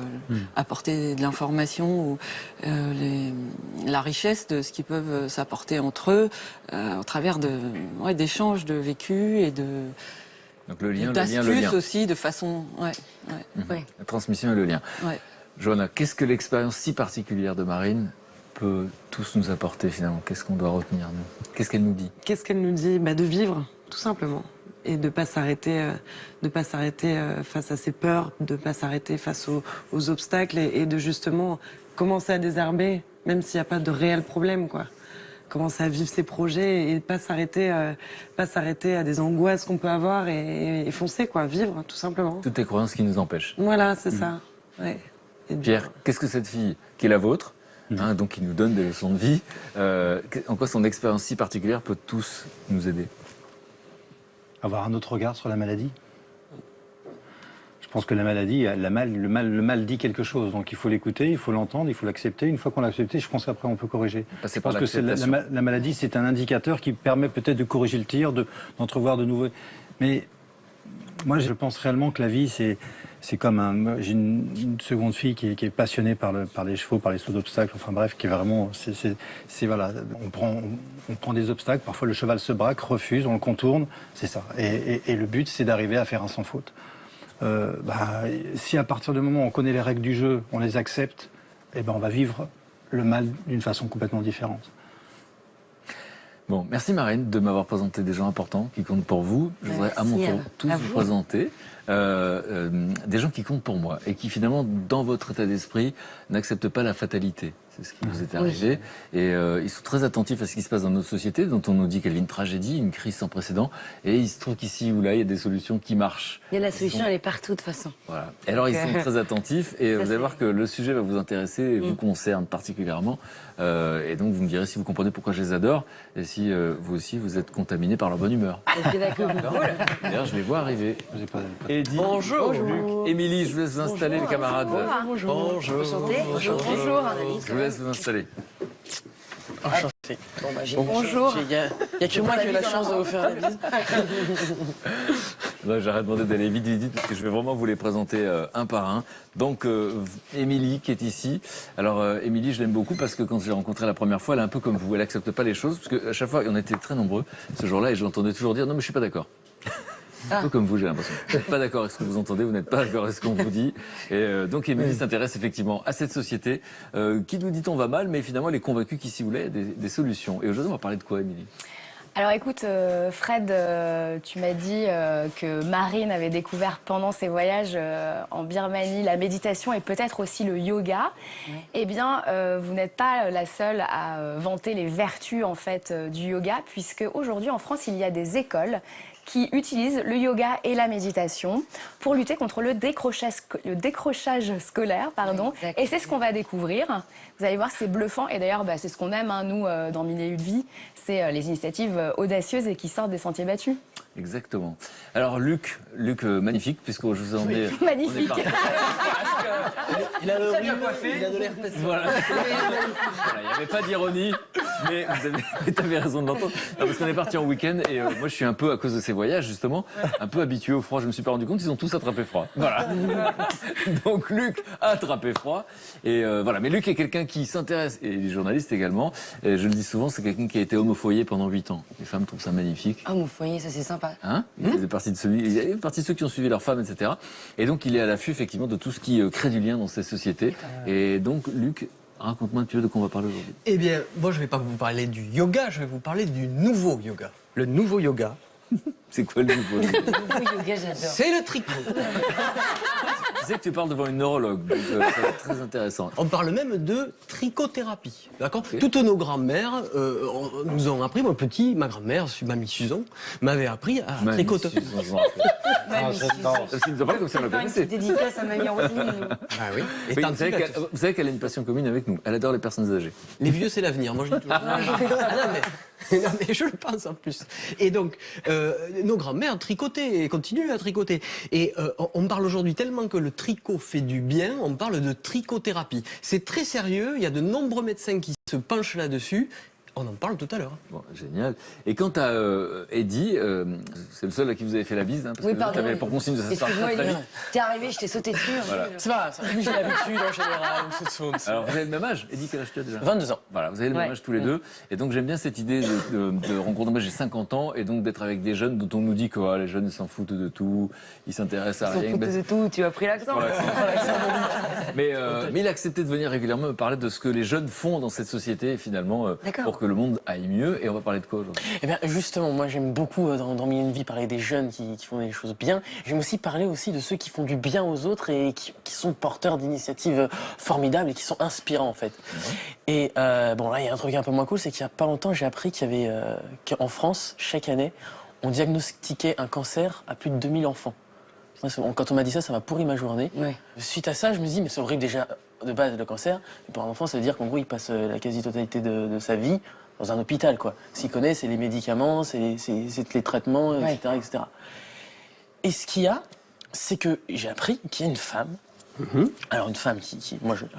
apporter de l'information ou la richesse de ce qu'ils peuvent s'apporter entre eux, au travers d'échanges de vécus et Donc le lien, d'astuces aussi, de façon... La transmission et le lien. Ouais. Johanna, qu'est-ce que l'expérience si particulière de Marine peut tous nous apporter finalement? Qu'est-ce qu'on doit retenir, nous? Qu'est-ce qu'elle nous dit? Qu'est-ce qu'elle nous dit? De vivre, tout simplement. Et de pas s'arrêter face à ses peurs, de pas s'arrêter face aux obstacles et de justement commencer à désherber, même s'il n'y a pas de réel problème, quoi. Commencer à vivre ses projets et pas s'arrêter à des angoisses qu'on peut avoir et foncer, quoi. Vivre, tout simplement. Toutes les croyances qui nous empêchent. Voilà, c'est ça. Ouais. Pierre, qu'est-ce que cette fille, qui est la vôtre, donc qui nous donne des leçons de vie, en quoi son expérience si particulière peut tous nous aider? Avoir un autre regard sur la maladie. Je pense que la maladie, le mal dit quelque chose, donc il faut l'écouter, il faut l'entendre, il faut l'accepter. Une fois qu'on l'a accepté, je pense qu'après on peut corriger. Je pense que la maladie, c'est un indicateur qui permet peut-être de corriger le tir, d'entrevoir de nouveaux... Mais moi, je pense réellement que la vie, c'est comme j'ai une seconde fille qui est passionnée par les chevaux, par les sauts d'obstacles, enfin bref, qui est vraiment... voilà, on prend des obstacles, parfois le cheval se braque, refuse, on le contourne, c'est ça. Et le but, c'est d'arriver à faire un sans faute. Si à partir du moment où on connaît les règles du jeu, on les accepte, on va vivre le mal d'une façon complètement différente. Bon, merci Marine de m'avoir présenté des gens importants qui comptent pour vous. Je voudrais à mon tour tous vous présenter des gens qui comptent pour moi et qui finalement, dans votre état d'esprit, n'acceptent pas la fatalité. C'est ce qui nous est arrivé. Et ils sont très attentifs à ce qui se passe dans notre société, dont on nous dit qu'elle vit une tragédie, une crise sans précédent. Et il se trouve qu'ici ou là, il y a des solutions qui marchent. Et la solution, elle est partout de toute façon. Voilà. Et alors, ils sont très attentifs et vous allez voir que le sujet va vous intéresser et vous concerne particulièrement. Et donc, vous me direz si vous comprenez pourquoi je les adore et si vous aussi, vous êtes contaminé par leur bonne humeur. Ok, d'accord. D'ailleurs, je les vois arriver. Eddie, Bonjour. Luc, Émilie, je vous laisse vous installer, les camarades. Bonjour. Bonjour. Je vous laisse vous installer. Enchanté. Bonjour. Il y a que moi qui ai la chance de vous faire la bise. J'arrête de demander d'aller vite, parce que je vais vraiment vous les présenter un par un. Donc, Émilie qui est ici. Alors, Émilie, je l'aime beaucoup parce que quand je l'ai rencontrée la première fois, elle est un peu comme vous. Elle accepte pas les choses, parce qu'à chaque fois, on était très nombreux ce jour-là, et je l'entendais toujours dire « Non, mais je suis pas d'accord ». Un peu comme vous, j'ai l'impression. Vous n'êtes pas d'accord avec ce que vous entendez, vous n'êtes pas d'accord avec ce qu'on vous dit. Et donc, Émilie s'intéresse effectivement à cette société qui, nous dit-on, va mal, mais finalement, elle est convaincue qu'ici ou là, il y a des solutions. Et aujourd'hui, on va parler de quoi, Émilie? Alors écoute, Fred, tu m'as dit que Marine avait découvert pendant ses voyages en Birmanie la méditation et peut-être aussi le yoga. Ouais. Eh bien, vous n'êtes pas la seule à vanter les vertus en fait du yoga, puisque aujourd'hui en France, il y a des écoles qui utilisent le yoga et la méditation pour lutter contre le décrochage scolaire. Pardon. Et c'est ce qu'on va découvrir. Vous allez voir, c'est bluffant. Et d'ailleurs, c'est ce qu'on aime, hein, nous, dans Mille et une vies. C'est les initiatives audacieuses et qui sortent des sentiers battus. Exactement. Alors, Luc, magnifique, puisque je vous en ai... Magnifique. Il a le rhume, il a de l'air facile. Voilà. Il n'y avait pas d'ironie, mais vous avez raison de l'entendre. Parce qu'on est parti en week-end et moi, je suis un peu, à cause de ces voyages, justement, un peu habitué au froid. Je me suis pas rendu compte, ils ont tous attrapé froid. Voilà. Donc, Luc a attrapé froid. Et voilà. Mais Luc est quelqu'un qui s'intéresse, et les journalistes également, et je le dis souvent, c'est quelqu'un qui a été homme au foyer pendant 8 ans. Les femmes trouvent ça magnifique. Homme au foyer, ça c'est sympa. Hein, il faisait partie de ceux qui ont suivi leurs femmes, etc. Et donc, il est à l'affût, effectivement, de tout ce qui crée du lien dans ces sociétés. Et donc, Luc, raconte-moi un petit peu de quoi on va parler aujourd'hui. Eh bien, moi, je ne vais pas vous parler du yoga, je vais vous parler du nouveau yoga. Le nouveau yoga. C'est quoi le nouveau yoga? Le nouveau yoga, j'adore. C'est le tricot. Tu sais que tu parles devant une neurologue, donc ça va être très intéressant. On parle même de trichothérapie, d'accord? Okay. Toutes nos grands-mères nous ont appris, moi petit, ma grand-mère, mamie Suzon, m'avait appris à tricoter. Parce qu'ils nous ont parlé comme ça, on la connaissait. Une dédicace à mamie Roselyne. Ah oui. Et oui, vous savez qu'elle a une passion commune avec nous. Elle adore les personnes âgées. Les vieux, c'est l'avenir. Moi, je dis toujours. Non, mais je le pense en plus. Et donc, nos grands-mères tricotaient et continuent à tricoter. Et on parle aujourd'hui tellement que le tricot fait du bien, on parle de trichothérapie. C'est très sérieux, il y a de nombreux médecins qui se penchent là-dessus. On en parle tout à l'heure. Bon, génial. Et quant à Eddie, c'est le seul à qui vous avez fait la bise, hein, parce Oui, que les autres pardon. avaient pour consigne de s'asseoir Excuse-moi, très Eddie. vite. T'es arrivé, je t'ai sauté dessus. Voilà. C'est pas ça. J'ai l'habitude en général. Alors, vous avez le même âge. Eddie, quel âge tu as déjà? 22 ans. Voilà, vous avez le même âge tous les deux. Et donc, j'aime bien cette idée de rencontrer. Moi, j'ai 50 ans, et donc d'être avec des jeunes dont on nous dit que les jeunes, ils s'en foutent de tout, ils s'intéressent à rien. C'est tout, tu as pris l'accent. Voilà, mais il a accepté de venir régulièrement me parler de ce que les jeunes font dans cette société, finalement, pour que le monde aille mieux. Et on va parler de quoi aujourd'hui? Eh bien, justement, moi j'aime beaucoup dans Mille et une Vies parler des jeunes qui font des choses bien. J'aime aussi parler aussi de ceux qui font du bien aux autres et qui sont porteurs d'initiatives formidables et qui sont inspirants en fait. Et bon, là il y a un truc un peu moins cool, c'est qu'il y a pas longtemps j'ai appris qu'il y avait qu'en France, chaque année, on diagnostiquait un cancer à plus de 2000 enfants. Quand on m'a dit ça, ça m'a pourri ma journée. Ouais. Suite à ça, je me dis, mais c'est horrible déjà de base le cancer. Et pour un enfant, ça veut dire qu'en gros, il passe la quasi-totalité de sa vie dans un hôpital, quoi. Ce qu'il connaît, c'est les médicaments, c'est les traitements, etc., etc. Et ce qu'il y a, c'est que j'ai appris qu'il y a une femme, alors une femme moi, je ne vais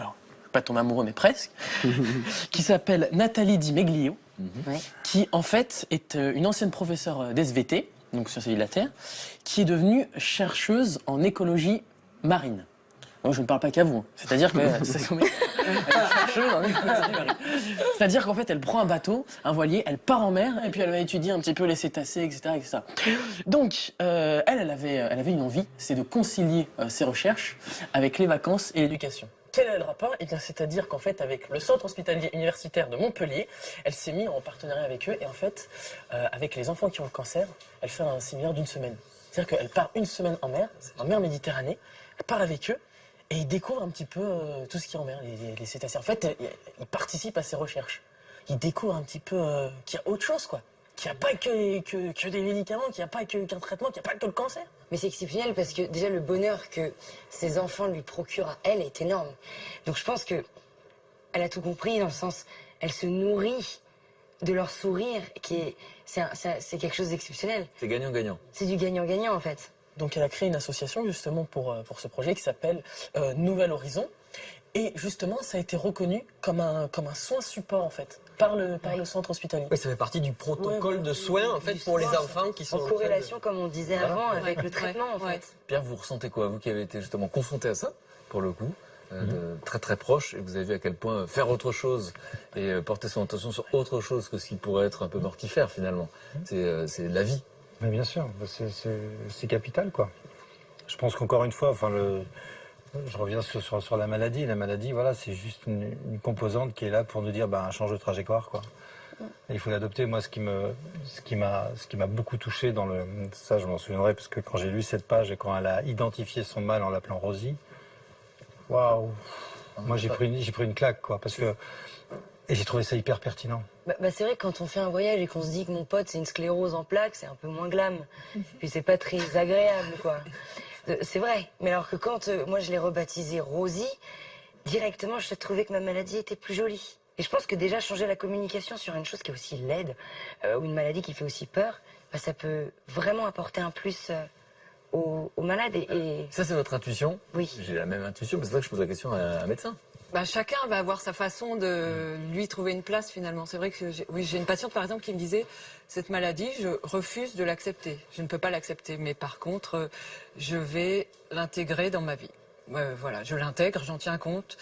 pas tomber amoureux, mais presque, qui s'appelle Nathalie Di Meglio, qui en fait est une ancienne professeure d'SVT, donc sur la Terre, qui est devenue chercheuse en écologie marine. Donc je ne parle pas qu'à vous, hein. C'est-à-dire que c'est-à-dire qu'en fait elle prend un bateau, un voilier, elle part en mer et puis elle va étudier un petit peu les cétacés, etc., etc. Donc elle avait une envie, c'est de concilier ses recherches avec les vacances et l'éducation. Quel est le rapport? Eh bien, c'est-à-dire qu'en fait, avec le centre hospitalier universitaire de Montpellier, elle s'est mise en partenariat avec eux et en fait, avec les enfants qui ont le cancer, elle fait un séminaire d'1 semaine. C'est-à-dire qu'elle part 1 semaine en mer Méditerranée, elle part avec eux et ils découvrent un petit peu tout ce qui est en mer, les cétacés. En fait, ils participent à ces recherches. Ils découvrent un petit peu qu'il y a autre chose, quoi. Qu'il n'y a pas que des médicaments, qu'il n'y a pas qu'un traitement, qu'il n'y a pas que le cancer. Mais c'est exceptionnel parce que déjà le bonheur que ces enfants lui procurent à elle est énorme. Donc je pense que elle a tout compris dans le sens, elle se nourrit de leur sourire, c'est quelque chose d'exceptionnel. C'est gagnant-gagnant. C'est du gagnant-gagnant en fait. Donc elle a créé une association justement pour ce projet qui s'appelle Nouvel Horizon. Et justement, ça a été reconnu comme un soin support en fait, par le centre hospitalier. Oui, ça fait partie du protocole de soins en fait pour les enfants qui sont en corrélation, comme on disait avant, avec le traitement en fait. Pierre, vous ressentez quoi, vous qui avez été justement confronté à ça, pour le coup, de très très proche, et vous avez vu à quel point faire autre chose et porter son attention sur autre chose que ce qui pourrait être un peu mortifère finalement, c'est la vie. Mais bien sûr, c'est capital, quoi. Je pense qu'encore une fois, je reviens sur la maladie. La maladie, voilà, c'est juste une composante qui est là pour nous dire, change de trajectoire, quoi. Et il faut l'adopter. Moi, ce qui m'a beaucoup touché ça, je m'en souviendrai, parce que quand j'ai lu cette page et quand elle a identifié son mal en l'appelant Rosie, waouh. Moi, j'ai pris une claque, quoi, et j'ai trouvé ça hyper pertinent. C'est vrai que quand on fait un voyage et qu'on se dit que mon pote c'est une sclérose en plaques, c'est un peu moins glam. Puis c'est pas très agréable, quoi. C'est vrai. Mais alors que quand moi je l'ai rebaptisée Rosie, directement je trouvais que ma maladie était plus jolie. Et je pense que déjà changer la communication sur une chose qui est aussi laide, ou une maladie qui fait aussi peur, ça peut vraiment apporter un plus aux malades. Et... Ça c'est votre intuition? Oui. J'ai la même intuition, mais c'est vrai que je pose la question à un médecin. Chacun va avoir sa façon de lui trouver une place finalement. C'est vrai que j'ai une patiente par exemple qui me disait cette maladie, je refuse de l'accepter. Je ne peux pas l'accepter, mais par contre, je vais l'intégrer dans ma vie. Voilà, je l'intègre, j'en tiens compte.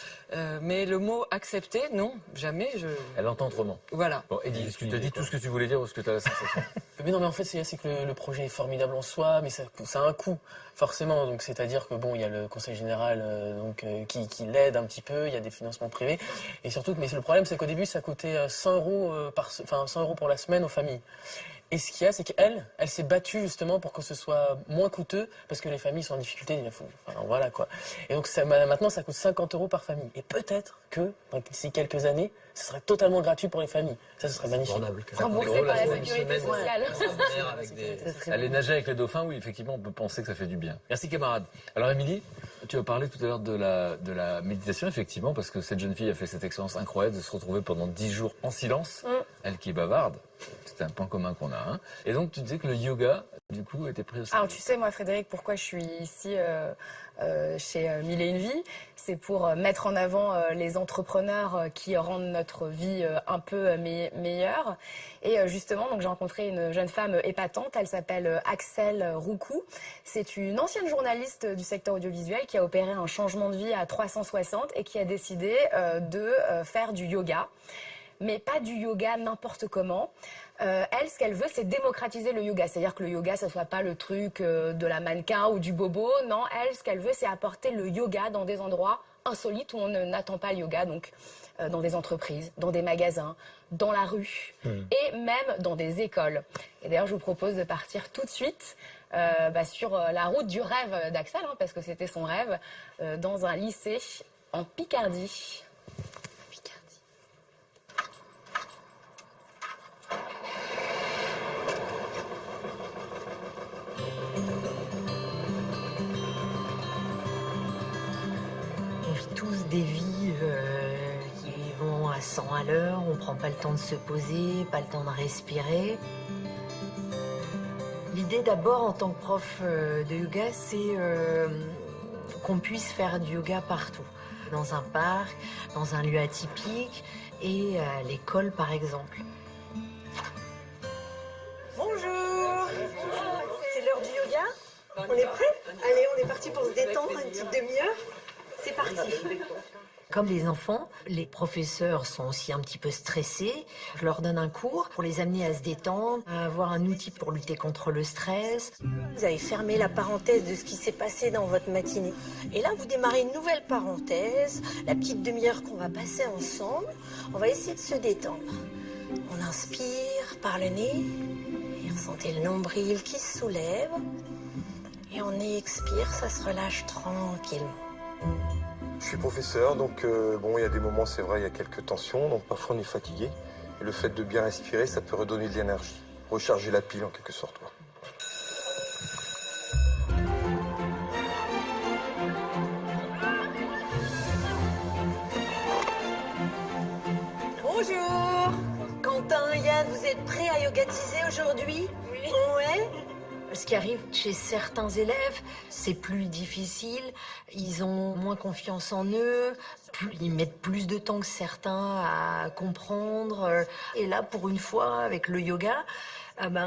Mais le mot accepter, non, jamais. Elle entend autrement. Voilà. Bon, Eddie, est-ce que tu as dit tout ce que tu voulais dire ou est-ce que tu as la sensation? Mais non, mais en fait, c'est que le projet est formidable en soi, mais ça a un coût, forcément. Donc, c'est-à-dire que bon, il y a le conseil général qui l'aide un petit peu, il y a des financements privés. Et surtout, mais le problème, c'est qu'au début, ça coûtait 100 € pour la semaine aux familles. Et ce qu'il y a, c'est qu'elle s'est battue justement pour que ce soit moins coûteux, parce que les familles sont en difficulté. Voilà quoi. Et donc maintenant, ça coûte 50 € par famille. Et peut-être que d'ici quelques années, ce serait totalement gratuit pour les familles. Ça, ce serait magnifique. Remboursé par la sécurité sociale. Aller nager avec les dauphins, oui, effectivement, on peut penser que ça fait du bien. Merci camarade. Alors Émilie, Tu as parlé tout à l'heure de la méditation, effectivement, parce que cette jeune fille a fait cette expérience incroyable de se retrouver pendant 10 jours en silence, elle qui est bavarde. C'était un point commun qu'on a. Hein. Et donc, tu disais que le yoga, du coup, était pris au sérieux. Alors, tu sais, moi, Frédéric, pourquoi je suis ici chez Mille et une Vies, c'est pour mettre en avant les entrepreneurs qui rendent notre vie un peu meilleure. Et justement, donc j'ai rencontré une jeune femme épatante, elle s'appelle Axel Roucou. C'est une ancienne journaliste du secteur audiovisuel qui a opéré un changement de vie à 360 et qui a décidé de faire du yoga. Mais pas du yoga n'importe comment. Elle, ce qu'elle veut, c'est démocratiser le yoga. C'est-à-dire que le yoga, ça soit pas le truc de la mannequin ou du bobo. Non, elle, ce qu'elle veut, c'est apporter le yoga dans des endroits insolites où on n'attend pas le yoga. Donc, dans des entreprises, dans des magasins, dans la rue et même dans des écoles. Et d'ailleurs, je vous propose de partir tout de suite sur la route du rêve d'Axel, hein, parce que c'était son rêve, dans un lycée en Picardie. On vit tous des vies qui vont à 100 à l'heure, on prend pas le temps de se poser, pas le temps de respirer. L'idée d'abord en tant que prof de yoga, c'est qu'on puisse faire du yoga partout. Dans un parc, dans un lieu atypique et à l'école par exemple. Bonjour. C'est l'heure du yoga. On est prêts? Allez, on est parti pour se détendre une petite demi-heure. C'est parti. Comme les enfants, les professeurs sont aussi un petit peu stressés. Je leur donne un cours pour les amener à se détendre, à avoir un outil pour lutter contre le stress. Vous avez fermé la parenthèse de ce qui s'est passé dans votre matinée. Et là, vous démarrez une nouvelle parenthèse, la petite demi-heure qu'on va passer ensemble. On va essayer de se détendre. On inspire par le nez, et ressentez le nombril qui se soulève. Et on expire, ça se relâche tranquillement. Je suis professeur, donc il y a des moments, c'est vrai, il y a quelques tensions, donc parfois on est fatigué. Et le fait de bien respirer, ça peut redonner de l'énergie, recharger la pile en quelque sorte. Ouais. Bonjour. Quentin, Yann, vous êtes prêts à yogatiser aujourd'hui? Oui. Ouais. Ce qui arrive chez certains élèves, c'est plus difficile, ils ont moins confiance en eux, ils mettent plus de temps que certains à comprendre. Et là, pour une fois, avec le yoga,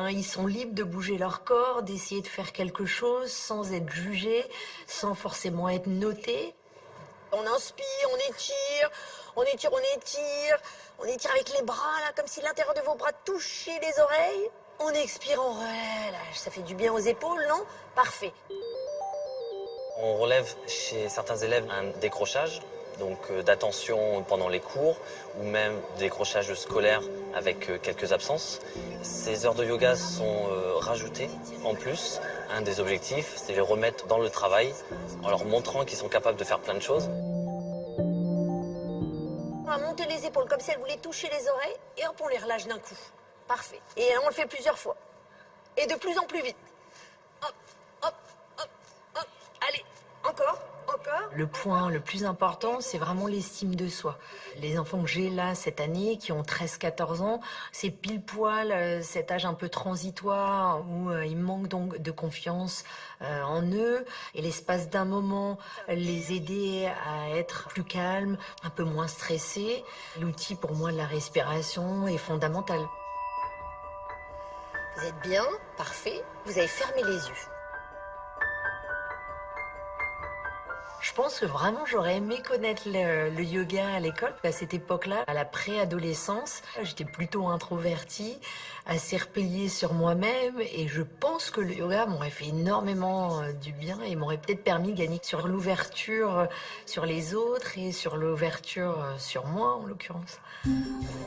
ils sont libres de bouger leur corps, d'essayer de faire quelque chose sans être jugés, sans forcément être notés. On inspire, on étire, on étire, on étire. On étire avec les bras, là, comme si l'intérieur de vos bras touchait les oreilles. On expire, on relâche. Ça fait du bien aux épaules, non? Parfait. On relève chez certains élèves un décrochage, donc d'attention pendant les cours, ou même décrochage scolaire avec quelques absences. Ces heures de yoga sont rajoutées en plus. Un des objectifs, c'est de les remettre dans le travail, en leur montrant qu'ils sont capables de faire plein de choses. On va monter les épaules comme si elles voulaient toucher les oreilles, et hop, on les relâche d'un coup. Parfait. Et on le fait plusieurs fois. Et de plus en plus vite. Hop, hop, hop, hop. Allez, encore, encore. Le point le plus important, c'est vraiment l'estime de soi. Les enfants que j'ai là cette année, qui ont 13-14 ans, c'est pile poil cet âge un peu transitoire où ils manquent donc de confiance en eux. Et l'espace d'un moment, les aider à être plus calmes, un peu moins stressés. L'outil pour moi de la respiration est fondamental. Vous êtes bien, parfait. Vous avez fermé les yeux. Je pense que vraiment j'aurais aimé connaître le yoga à l'école. À cette époque-là, à la préadolescence, j'étais plutôt introvertie, assez repliée sur moi-même. Et je pense que le yoga m'aurait fait énormément du bien et m'aurait peut-être permis de gagner sur l'ouverture sur les autres et sur l'ouverture sur moi en l'occurrence.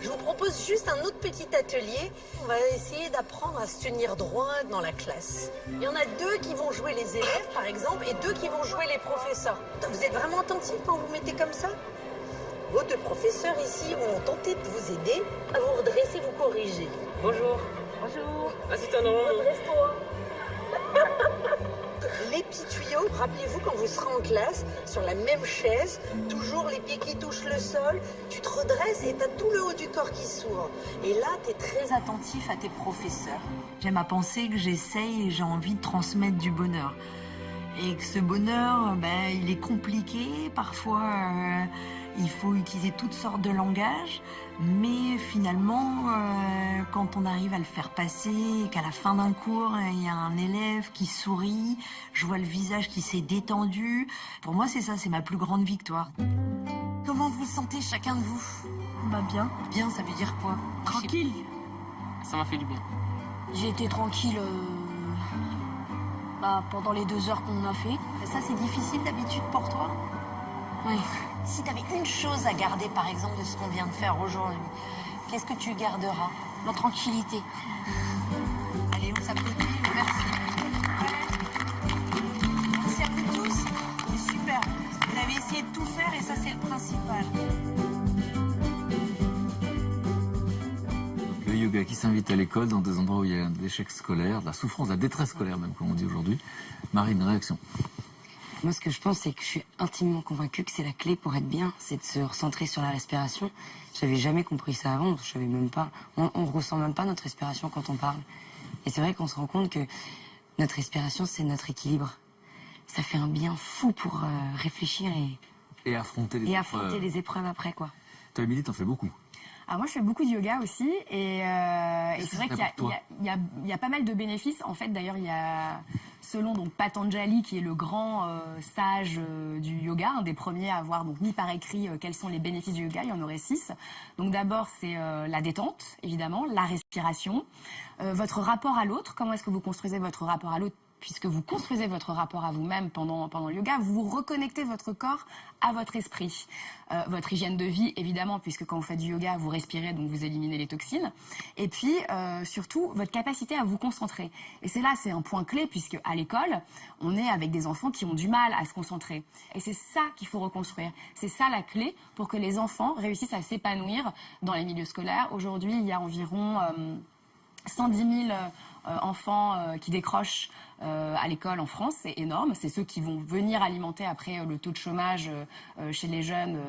Je vous propose juste un autre petit atelier. On va essayer d'apprendre à se tenir droit dans la classe. Il y en a 2 qui vont jouer les élèves, par exemple, et 2 qui vont jouer les professeurs. Vous êtes vraiment attentifs quand vous mettez comme ça? Vos 2 professeurs ici vont tenter de vous aider à vous redresser, vous corriger. Bonjour. Bonjour. Assistant. Redresse-toi. Les petits tuyaux, exemple, rappelez-vous quand vous serez en classe, sur la même chaise, toujours les pieds qui touchent le sol, tu te redresses et t'as tout le haut du corps qui s'ouvre. Et là, t'es très attentif à tes professeurs. J'aime à penser que j'essaye et j'ai envie de transmettre du bonheur. Et que ce bonheur, il est compliqué. Parfois, il faut utiliser toutes sortes de langages. Mais finalement, quand on arrive à le faire passer, qu'à la fin d'un cours, il y a un élève qui sourit, je vois le visage qui s'est détendu. Pour moi, c'est ça, c'est ma plus grande victoire. Comment vous sentez chacun de vous? Bien. Bien, ça veut dire quoi? Tranquille. Ça m'a fait du bien. J'ai été tranquille pendant les 2 heures qu'on a fait. Ça, c'est difficile d'habitude pour toi? Oui. Si tu avais une chose à garder, par exemple, de ce qu'on vient de faire aujourd'hui, qu'est-ce que tu garderas? La tranquillité. Allez, on s'applaudit. Merci. Merci à vous tous. C'est super. Vous avez essayé de tout faire et ça, c'est le principal. Le yoga qui s'invite à l'école dans des endroits où il y a de l'échec scolaire, de la souffrance, de la détresse scolaire même, comme on dit aujourd'hui. Marine, réaction? Moi, ce que je pense, c'est que je suis intimement convaincue que c'est la clé pour être bien, c'est de se recentrer sur la respiration. J'avais jamais compris ça avant, je savais même pas. On ressent même pas notre respiration quand on parle. Et c'est vrai qu'on se rend compte que notre respiration, c'est notre équilibre. Ça fait un bien fou pour réfléchir et affronter les épreuves après, quoi. Toi, Émilie, t'en fais beaucoup. Alors moi, je fais beaucoup de yoga aussi, et c'est vrai qu'il y a pas mal de bénéfices. En fait, d'ailleurs, il y a, selon donc Patanjali, qui est le grand sage du yoga, un des premiers à avoir donc mis par écrit quels sont les bénéfices du yoga. Il y en aurait 6. Donc d'abord, c'est la détente, évidemment, la respiration, votre rapport à l'autre. Comment est-ce que vous construisez votre rapport à l'autre? Puisque vous construisez votre rapport à vous-même pendant le yoga, vous reconnectez votre corps à votre esprit. Votre hygiène de vie, évidemment, puisque quand vous faites du yoga, vous respirez, donc vous éliminez les toxines. Et puis, surtout, votre capacité à vous concentrer. Et c'est un point clé, puisque à l'école, on est avec des enfants qui ont du mal à se concentrer. Et c'est ça qu'il faut reconstruire. C'est ça la clé pour que les enfants réussissent à s'épanouir dans les milieux scolaires. Aujourd'hui, il y a environ 110 000 enfants qui décrochent à l'école en France. C'est énorme. C'est ceux qui vont venir alimenter après le taux de chômage chez les jeunes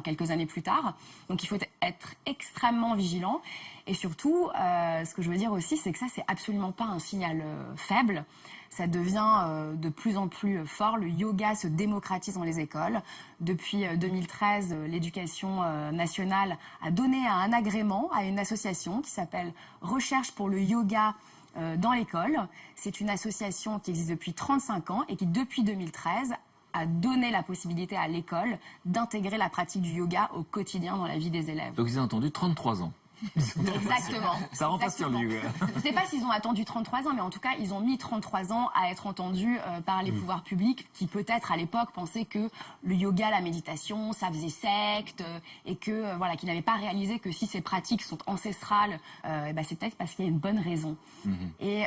quelques années plus tard. Donc il faut être extrêmement vigilant. Et surtout, ce que je veux dire aussi, c'est que ça, c'est absolument pas un signal faible. Ça devient de plus en plus fort. Le yoga se démocratise dans les écoles. Depuis 2013, l'éducation nationale a donné un agrément à une association qui s'appelle Recherche pour le yoga dans l'école. C'est une association qui existe depuis 35 ans et qui, depuis 2013, a donné la possibilité à l'école d'intégrer la pratique du yoga au quotidien dans la vie des élèves. Donc ils ont attendu 33 ans. Exactement. Ça rend pas sur lui. Ouais. Je ne sais pas s'ils ont attendu 33 ans, mais en tout cas, ils ont mis 33 ans à être entendus par les pouvoirs publics qui, peut-être, à l'époque, pensaient que le yoga, la méditation, ça faisait secte et que, qu'ils n'avaient pas réalisé que si ces pratiques sont ancestrales, c'est peut-être parce qu'il y a une bonne raison. Et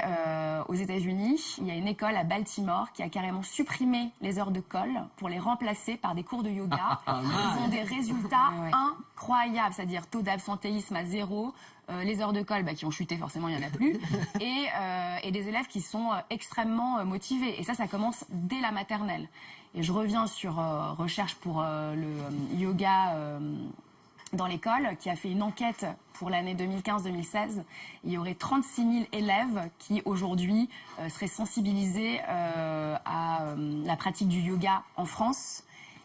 aux États-Unis, il y a une école à Baltimore qui a carrément supprimé les heures de colle pour les remplacer par des cours de yoga. Ils ont des résultats incroyables, c'est-à-dire taux d'absentéisme à 0. Les heures de colle qui ont chuté, forcément il n'y en a plus, et des élèves qui sont extrêmement motivés. Et ça commence dès la maternelle. Et je reviens sur Recherche pour le yoga dans l'école, qui a fait une enquête pour l'année 2015-2016. Il y aurait 36 000 élèves qui aujourd'hui seraient sensibilisés à la pratique du yoga en France.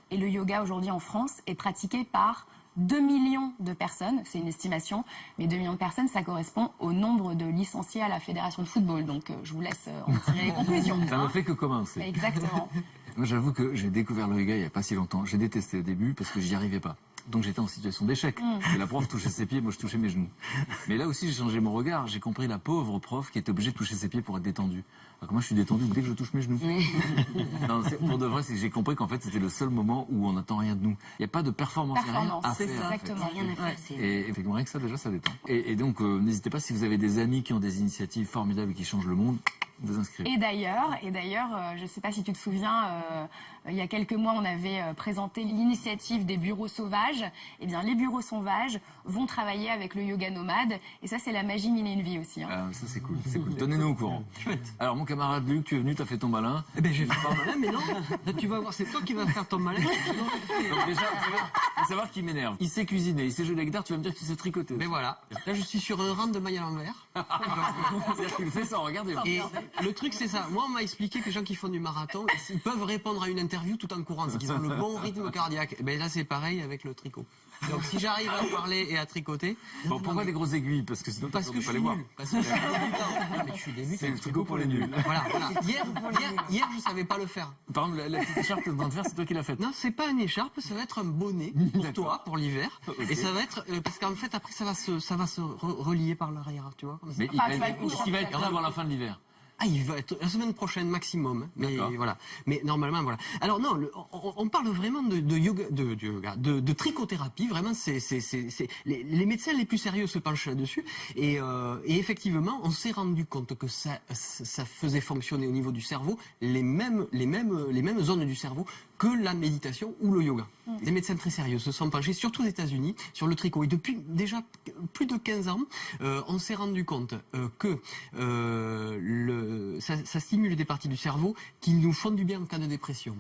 Et le yoga aujourd'hui en France est pratiqué par 2 millions de personnes, c'est une estimation, mais 2 millions de personnes, ça correspond au nombre de licenciés à la Fédération de football. Donc je vous laisse en tirer les conclusions. Ça ne fait que commencer. Exactement. Moi, j'avoue que j'ai découvert le yoga il n'y a pas si longtemps. J'ai détesté au début parce que j'y arrivais pas. Donc j'étais en situation d'échec. Et la prof touchait ses pieds, moi je touchais mes genoux. Mais là aussi j'ai changé mon regard. J'ai compris la pauvre prof qui était obligée de toucher ses pieds pour être détendue. Alors que moi je suis détendu dès que je touche mes genoux. Non, pour de vrai, j'ai compris qu'en fait c'était le seul moment où on n'attend rien de nous. Il n'y a pas de performance, il n'y a rien à faire. Exactement. Rien à faire. Et effectivement, rien que ça déjà ça détend. Et donc n'hésitez pas, si vous avez des amis qui ont des initiatives formidables qui changent le monde, vous inscrivez. Et d'ailleurs, je ne sais pas si tu te souviens, il y a quelques mois, on avait présenté l'initiative des bureaux sauvages. Eh bien, les bureaux sauvages vont travailler avec le yoga nomade. Et ça, c'est la magie mille et une vie aussi. Ça, c'est cool. C'est cool. Tenez-nous au courant. Alors, mon camarade Luc, tu es venu, t'as fait ton malin. Eh ben, j'ai fait pas malin, mais non. Là, tu vas voir, c'est toi qui vas faire ton malin. Donc déjà, faut savoir qu'il m'énerve. Il sait cuisiner, il sait jouer de la guitare, tu vas me dire que tu sais tricoter. Mais voilà. Là, je suis sur un rang de maille à l'envers. C'est-à-dire qu'il fait ça, regardez. Et le truc, c'est ça. Moi, on m'a expliqué que les gens qui font du marathon, ils peuvent répondre à une interview tout en courant, c'est qu'ils ont le bon rythme cardiaque. Et ben là, c'est pareil avec le tricot. Donc, si j'arrive à parler et à tricoter. Bon, pourquoi des grosses aiguilles? Parce que sinon, parce que on je peut pas suis les voir. nul. Parce que je suis débutant. Mais je suis débutant. C'est le tricot pour les nuls. Voilà. Hier, je savais pas le faire. Par exemple, la petite écharpe que tu es en train de faire, c'est toi qui l'as faite. Non, c'est pas une écharpe, ça va être un bonnet pour toi, pour l'hiver. Okay. Et ça va être, parce qu'en fait, après, ça va se relier par l'arrière, tu vois. Mais est-ce qu'il va être prêt avant la fin de l'hiver? Ah, il va être la semaine prochaine maximum, mais voilà. Mais normalement, voilà. Alors non, on parle vraiment de yoga, de trichothérapie. Vraiment, les médecins les plus sérieux se penchent là-dessus. Et effectivement, on s'est rendu compte que ça faisait fonctionner au niveau du cerveau les mêmes zones du cerveau que la méditation ou le yoga. Des médecins très sérieux se sont penchés, surtout aux États-Unis, sur le tricot. Et depuis déjà plus de 15 ans, on s'est rendu compte que ça stimule des parties du cerveau qui nous font du bien en cas de dépression.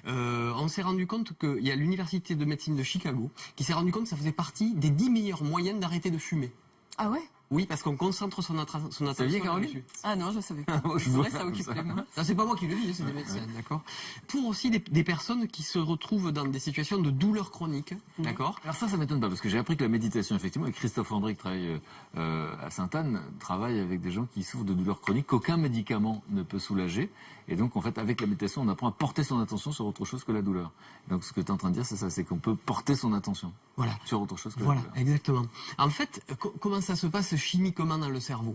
On s'est rendu compte qu'il y a l'université de médecine de Chicago qui s'est rendu compte que ça faisait partie des 10 meilleurs moyens d'arrêter de fumer. Ah ouais? Oui, parce qu'on concentre son attention là-dessus. Ah non, je savais pas. C'est vrai, ça occupe les mains. Ça, c'est pas moi qui le dis, c'est des médecins, d'accord. Pour aussi des personnes qui se retrouvent dans des situations de douleur chronique, d'accord. Alors ça m'étonne pas, parce que j'ai appris que la méditation, effectivement, et Christophe André qui travaille à Sainte-Anne, travaille avec des gens qui souffrent de douleurs chroniques qu'aucun médicament ne peut soulager. Et donc, en fait, avec la méditation, on apprend à porter son attention sur autre chose que la douleur. Donc, ce que tu es en train de dire, c'est ça, c'est qu'on peut porter son attention sur autre chose que la douleur. Voilà, exactement. En fait, comment ça se passe chimiquement dans le cerveau?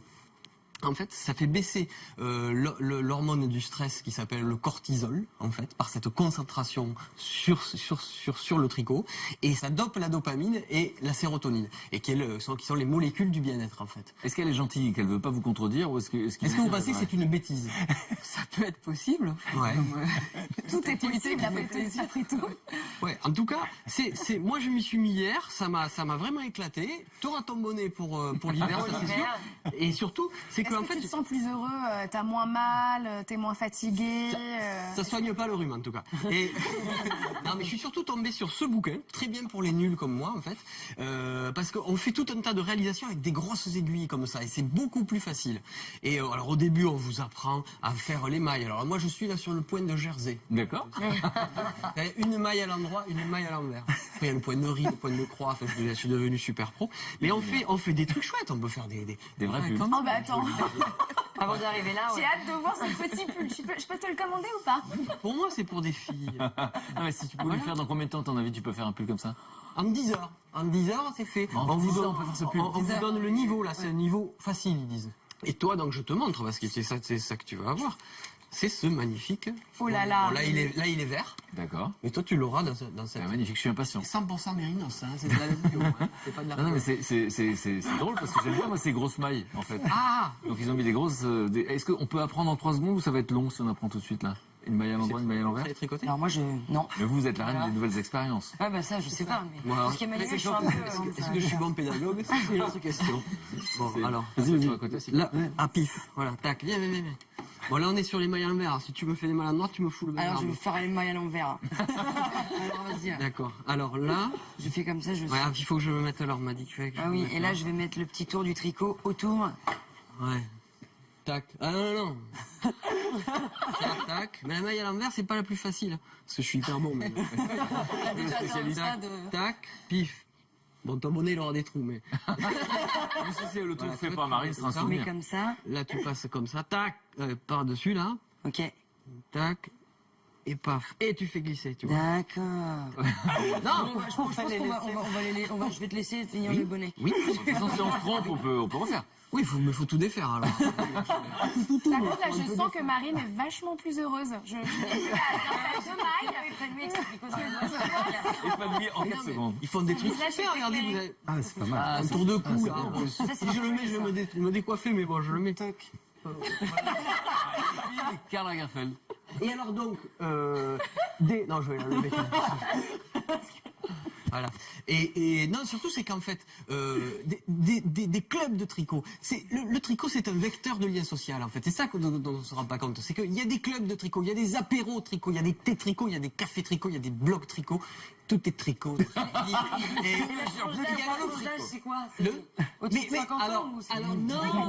En fait, ça fait baisser l'hormone du stress qui s'appelle le cortisol, en fait, par cette concentration sur le tricot, et ça dope la dopamine et la sérotonine, et qui sont les molécules du bien-être, en fait. Est-ce qu'elle est gentille, qu'elle veut pas vous contredire, ou est-ce que vous pensez que c'est une bêtise? Ça peut être possible. Ouais. Tout est possible après tout. Ouais. En tout cas, moi je m'y suis mis hier, ça m'a vraiment éclaté. T'auras ton bonnet pour l'hiver, ça c'est sûr. Et surtout, c'est que Est-ce que tu te sens plus heureux, t'as moins mal, t'es moins fatigué? Ça soigne pas le rhume en tout cas. Et non, mais je suis surtout tombé sur ce bouquin, très bien pour les nuls comme moi en fait, parce qu'on fait tout un tas de réalisations avec des grosses aiguilles comme ça, et c'est beaucoup plus facile. Et alors au début, on vous apprend à faire les mailles. Alors moi, je suis là sur le point de Jersey. D'accord. Une maille à l'endroit, une maille à l'envers. Après, il y a le point de riz, le point de croix. Enfin, je suis devenu super pro. Mais on fait des trucs chouettes. On peut faire des vrais pulls. Oh bah attends. Avant d'arriver là, J'ai hâte de voir ce petit pull. Je peux te le commander ou pas? Pour moi, c'est pour des filles. Non, mais si tu peux le faire, dans combien de temps, à ton avis, tu peux faire un pull comme ça? En 10 heures. En 10 heures, c'est fait. On vous donne le niveau, là. C'est un niveau facile, ils disent. Et toi, donc, je te montre, parce que c'est ça que tu vas avoir. C'est ce magnifique. Oh là là. Bon, là, il est vert. D'accord. Et toi, tu l'auras dans cette. Magnifique, je suis impatient. 100% mérinos, hein, c'est de la bio, hein. C'est pas de la. Non, mais c'est drôle parce que j'aime bien moi ces grosses mailles en fait. Ah. Donc ils ont mis des grosses. Est-ce qu'on peut apprendre en 3 secondes ou ça va être long si on apprend tout de suite là? Une maille à l'endroit, une maille à l'envers? Alors moi non. Mais vous êtes la reine des nouvelles expériences. Ah bah ça je sais pas. Mais Voilà. parce qu'il m'a dit que je suis un peu. Est-ce que je suis bon pédagogue? C'est une autre question. Bon, alors. Vas-y. Là, à pif. Voilà, tac. Viens. Bon, là, on est sur les mailles à l'envers. Si tu me fais les mailles à l'endroit, tu me fous le maille à Alors je l'envers. vais faire les mailles à l'envers. Alors vas-y. D'accord. Alors là. Je fais comme ça, Ouais, il faut que je me mette alors, on m'a dit qu'il fallait que je Ah me oui, mette et là je vais mettre le petit tour du tricot autour. Ouais. Tac. Ah non. Tac. Mais la maille à l'envers, c'est pas la plus facile. Parce que je suis hyper bon, mais. Tac, pif. Bon, ton bonnet, il aura des trous, mais. Si le truc fait pas, Marine, c'est un souvenir. Mais comme ça. Là, tu passes comme ça. Tac. Par-dessus, là. Ok. Tac. Et paf. Et tu fais glisser, tu vois. D'accord. Non, je pense qu'on je vais te laisser finir le bonnet. Oui, de toute façon, si on se trompe, on peut refaire. Oui, il faut tout défaire alors. Par contre, là, je sens que Marine est vachement plus heureuse. Je l'ai vu à 2 mailles. Et pas de billet en 4 secondes. Ils font des trucs super, regardez, vous avez. Ah, c'est pas mal. Un tour de cou, là. Si je le mets, je vais me décoiffer, mais bon, je le mets tac. Karl Lagerfeld. Et alors donc, non, je vais la lever. Voilà. Et non, surtout, c'est qu'en fait, des clubs de tricot, le tricot, c'est un vecteur de lien social, en fait. C'est ça dont on ne se rend pas compte. C'est qu'il y a des clubs de tricot, il y a des apéros tricot, il y a des thés tricot, il y a des cafés tricot, il y a des blocs tricot. Tout est tricot. C'est quoi? Mais alors non,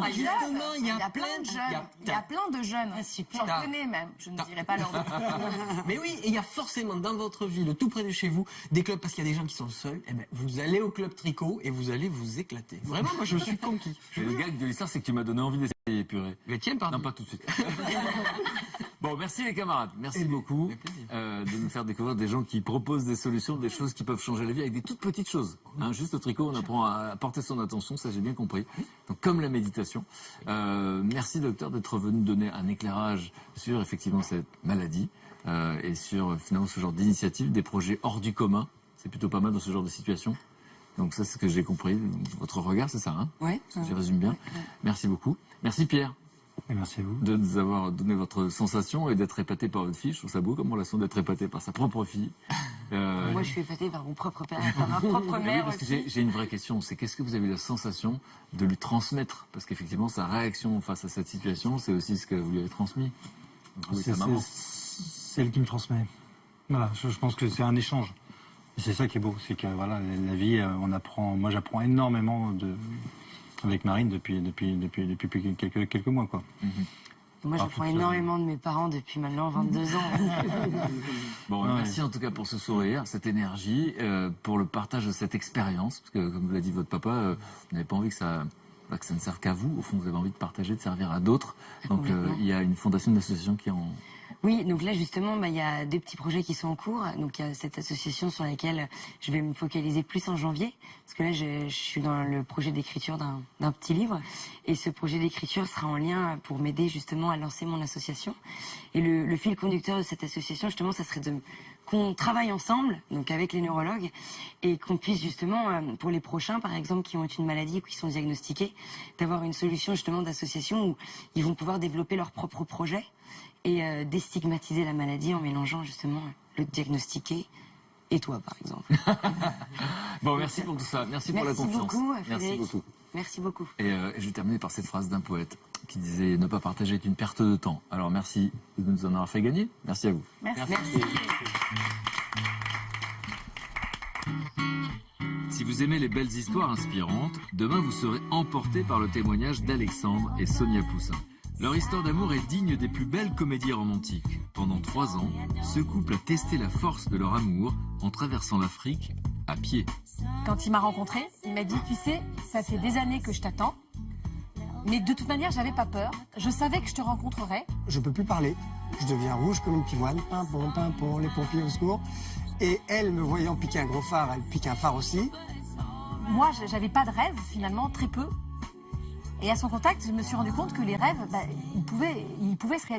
justement, il y a plein de jeunes. Il y a plein de jeunes. J'en connais même. Je ne dirai pas leur nom. Mais oui, et il y a forcément dans votre ville, tout près de chez vous, des clubs, parce qu'il y a des gens qui sont seuls. Eh ben, vous allez au club tricot et vous allez vous éclater. Vraiment, moi, je suis conquis. Et le gag de l'histoire, c'est que tu m'as donné envie d'essayer, purée. Mais tiens, pardon. Non, pas tout de suite. Bon, merci les camarades. Merci beaucoup de nous faire découvrir des gens qui proposent des solutions, des choses qui peuvent changer la vie avec des toutes petites choses. Hein, juste au tricot, on apprend à porter son attention, ça j'ai bien compris. Donc, comme la méditation. Merci docteur d'être venu donner un éclairage sur effectivement cette maladie et sur finalement ce genre d'initiative, des projets hors du commun. C'est plutôt pas mal dans ce genre de situation. Donc ça, c'est ce que j'ai compris. Votre regard, c'est ça, hein? Oui. Je résume bien. Merci beaucoup. Merci Pierre. Et merci à vous. De nous avoir donné votre sensation et d'être épaté par votre fille. Je trouve ça beau comme relation d'être épaté par sa propre fille. Moi, je suis épatée par mon propre père, par ma propre mère. Oui, parce que j'ai une vraie question. C'est qu'est-ce que vous avez eu la sensation de lui transmettre? Parce qu'effectivement, sa réaction face à cette situation, c'est aussi ce que vous lui avez transmis. C'est elle qui me transmet. Voilà, je pense que c'est un échange. Et c'est ça qui est beau. C'est que voilà, la vie, on apprend. Moi, j'apprends énormément avec Marine depuis quelques mois, quoi. Moi, j'apprends énormément de mes parents depuis maintenant 22 ans. Bon, merci en tout cas pour ce sourire, cette énergie, pour le partage de cette expérience. Parce que, comme vous l'a dit votre papa, vous n'avez pas envie que ça ne serve qu'à vous. Au fond, vous avez envie de partager, de servir à d'autres. Donc, il y a une fondation, une association qui en... Oui, donc là justement, il y a des petits projets qui sont en cours. Donc il y a cette association sur laquelle je vais me focaliser plus en janvier, parce que là je suis dans le projet d'écriture d'un petit livre, et ce projet d'écriture sera en lien pour m'aider justement à lancer mon association. Et le fil conducteur de cette association, justement, ça serait qu'on travaille ensemble, donc avec les neurologues, et qu'on puisse justement, pour les prochains par exemple qui ont une maladie ou qui sont diagnostiqués, d'avoir une solution justement d'association où ils vont pouvoir développer leur propre projet et déstigmatiser la maladie en mélangeant justement le diagnostiqué et toi, par exemple. Bon, merci pour tout ça. Merci pour la confiance. Beaucoup, merci beaucoup. Merci beaucoup. Et je vais terminer par cette phrase d'un poète qui disait « Ne pas partager est une perte de temps ». Alors merci de nous en avoir fait gagner. Merci à vous. Merci. Si vous aimez les belles histoires inspirantes, demain vous serez emporté par le témoignage d'Alexandre et Sonia Poussin. Leur histoire d'amour est digne des plus belles comédies romantiques. Pendant 3 ans, ce couple a testé la force de leur amour en traversant l'Afrique à pied. Quand il m'a rencontré, il m'a dit « Tu sais, ça fait des années que je t'attends, mais de toute manière, j'avais pas peur. Je savais que je te rencontrerais. » Je peux plus parler. Je deviens rouge comme une pivoine. Pimpon, les pompiers au secours. Et elle, me voyant piquer un gros phare, elle pique un phare aussi. Moi, j'avais pas de rêve, finalement, très peu. Et à son contact, je me suis rendu compte que les rêves, ils pouvaient se réaliser.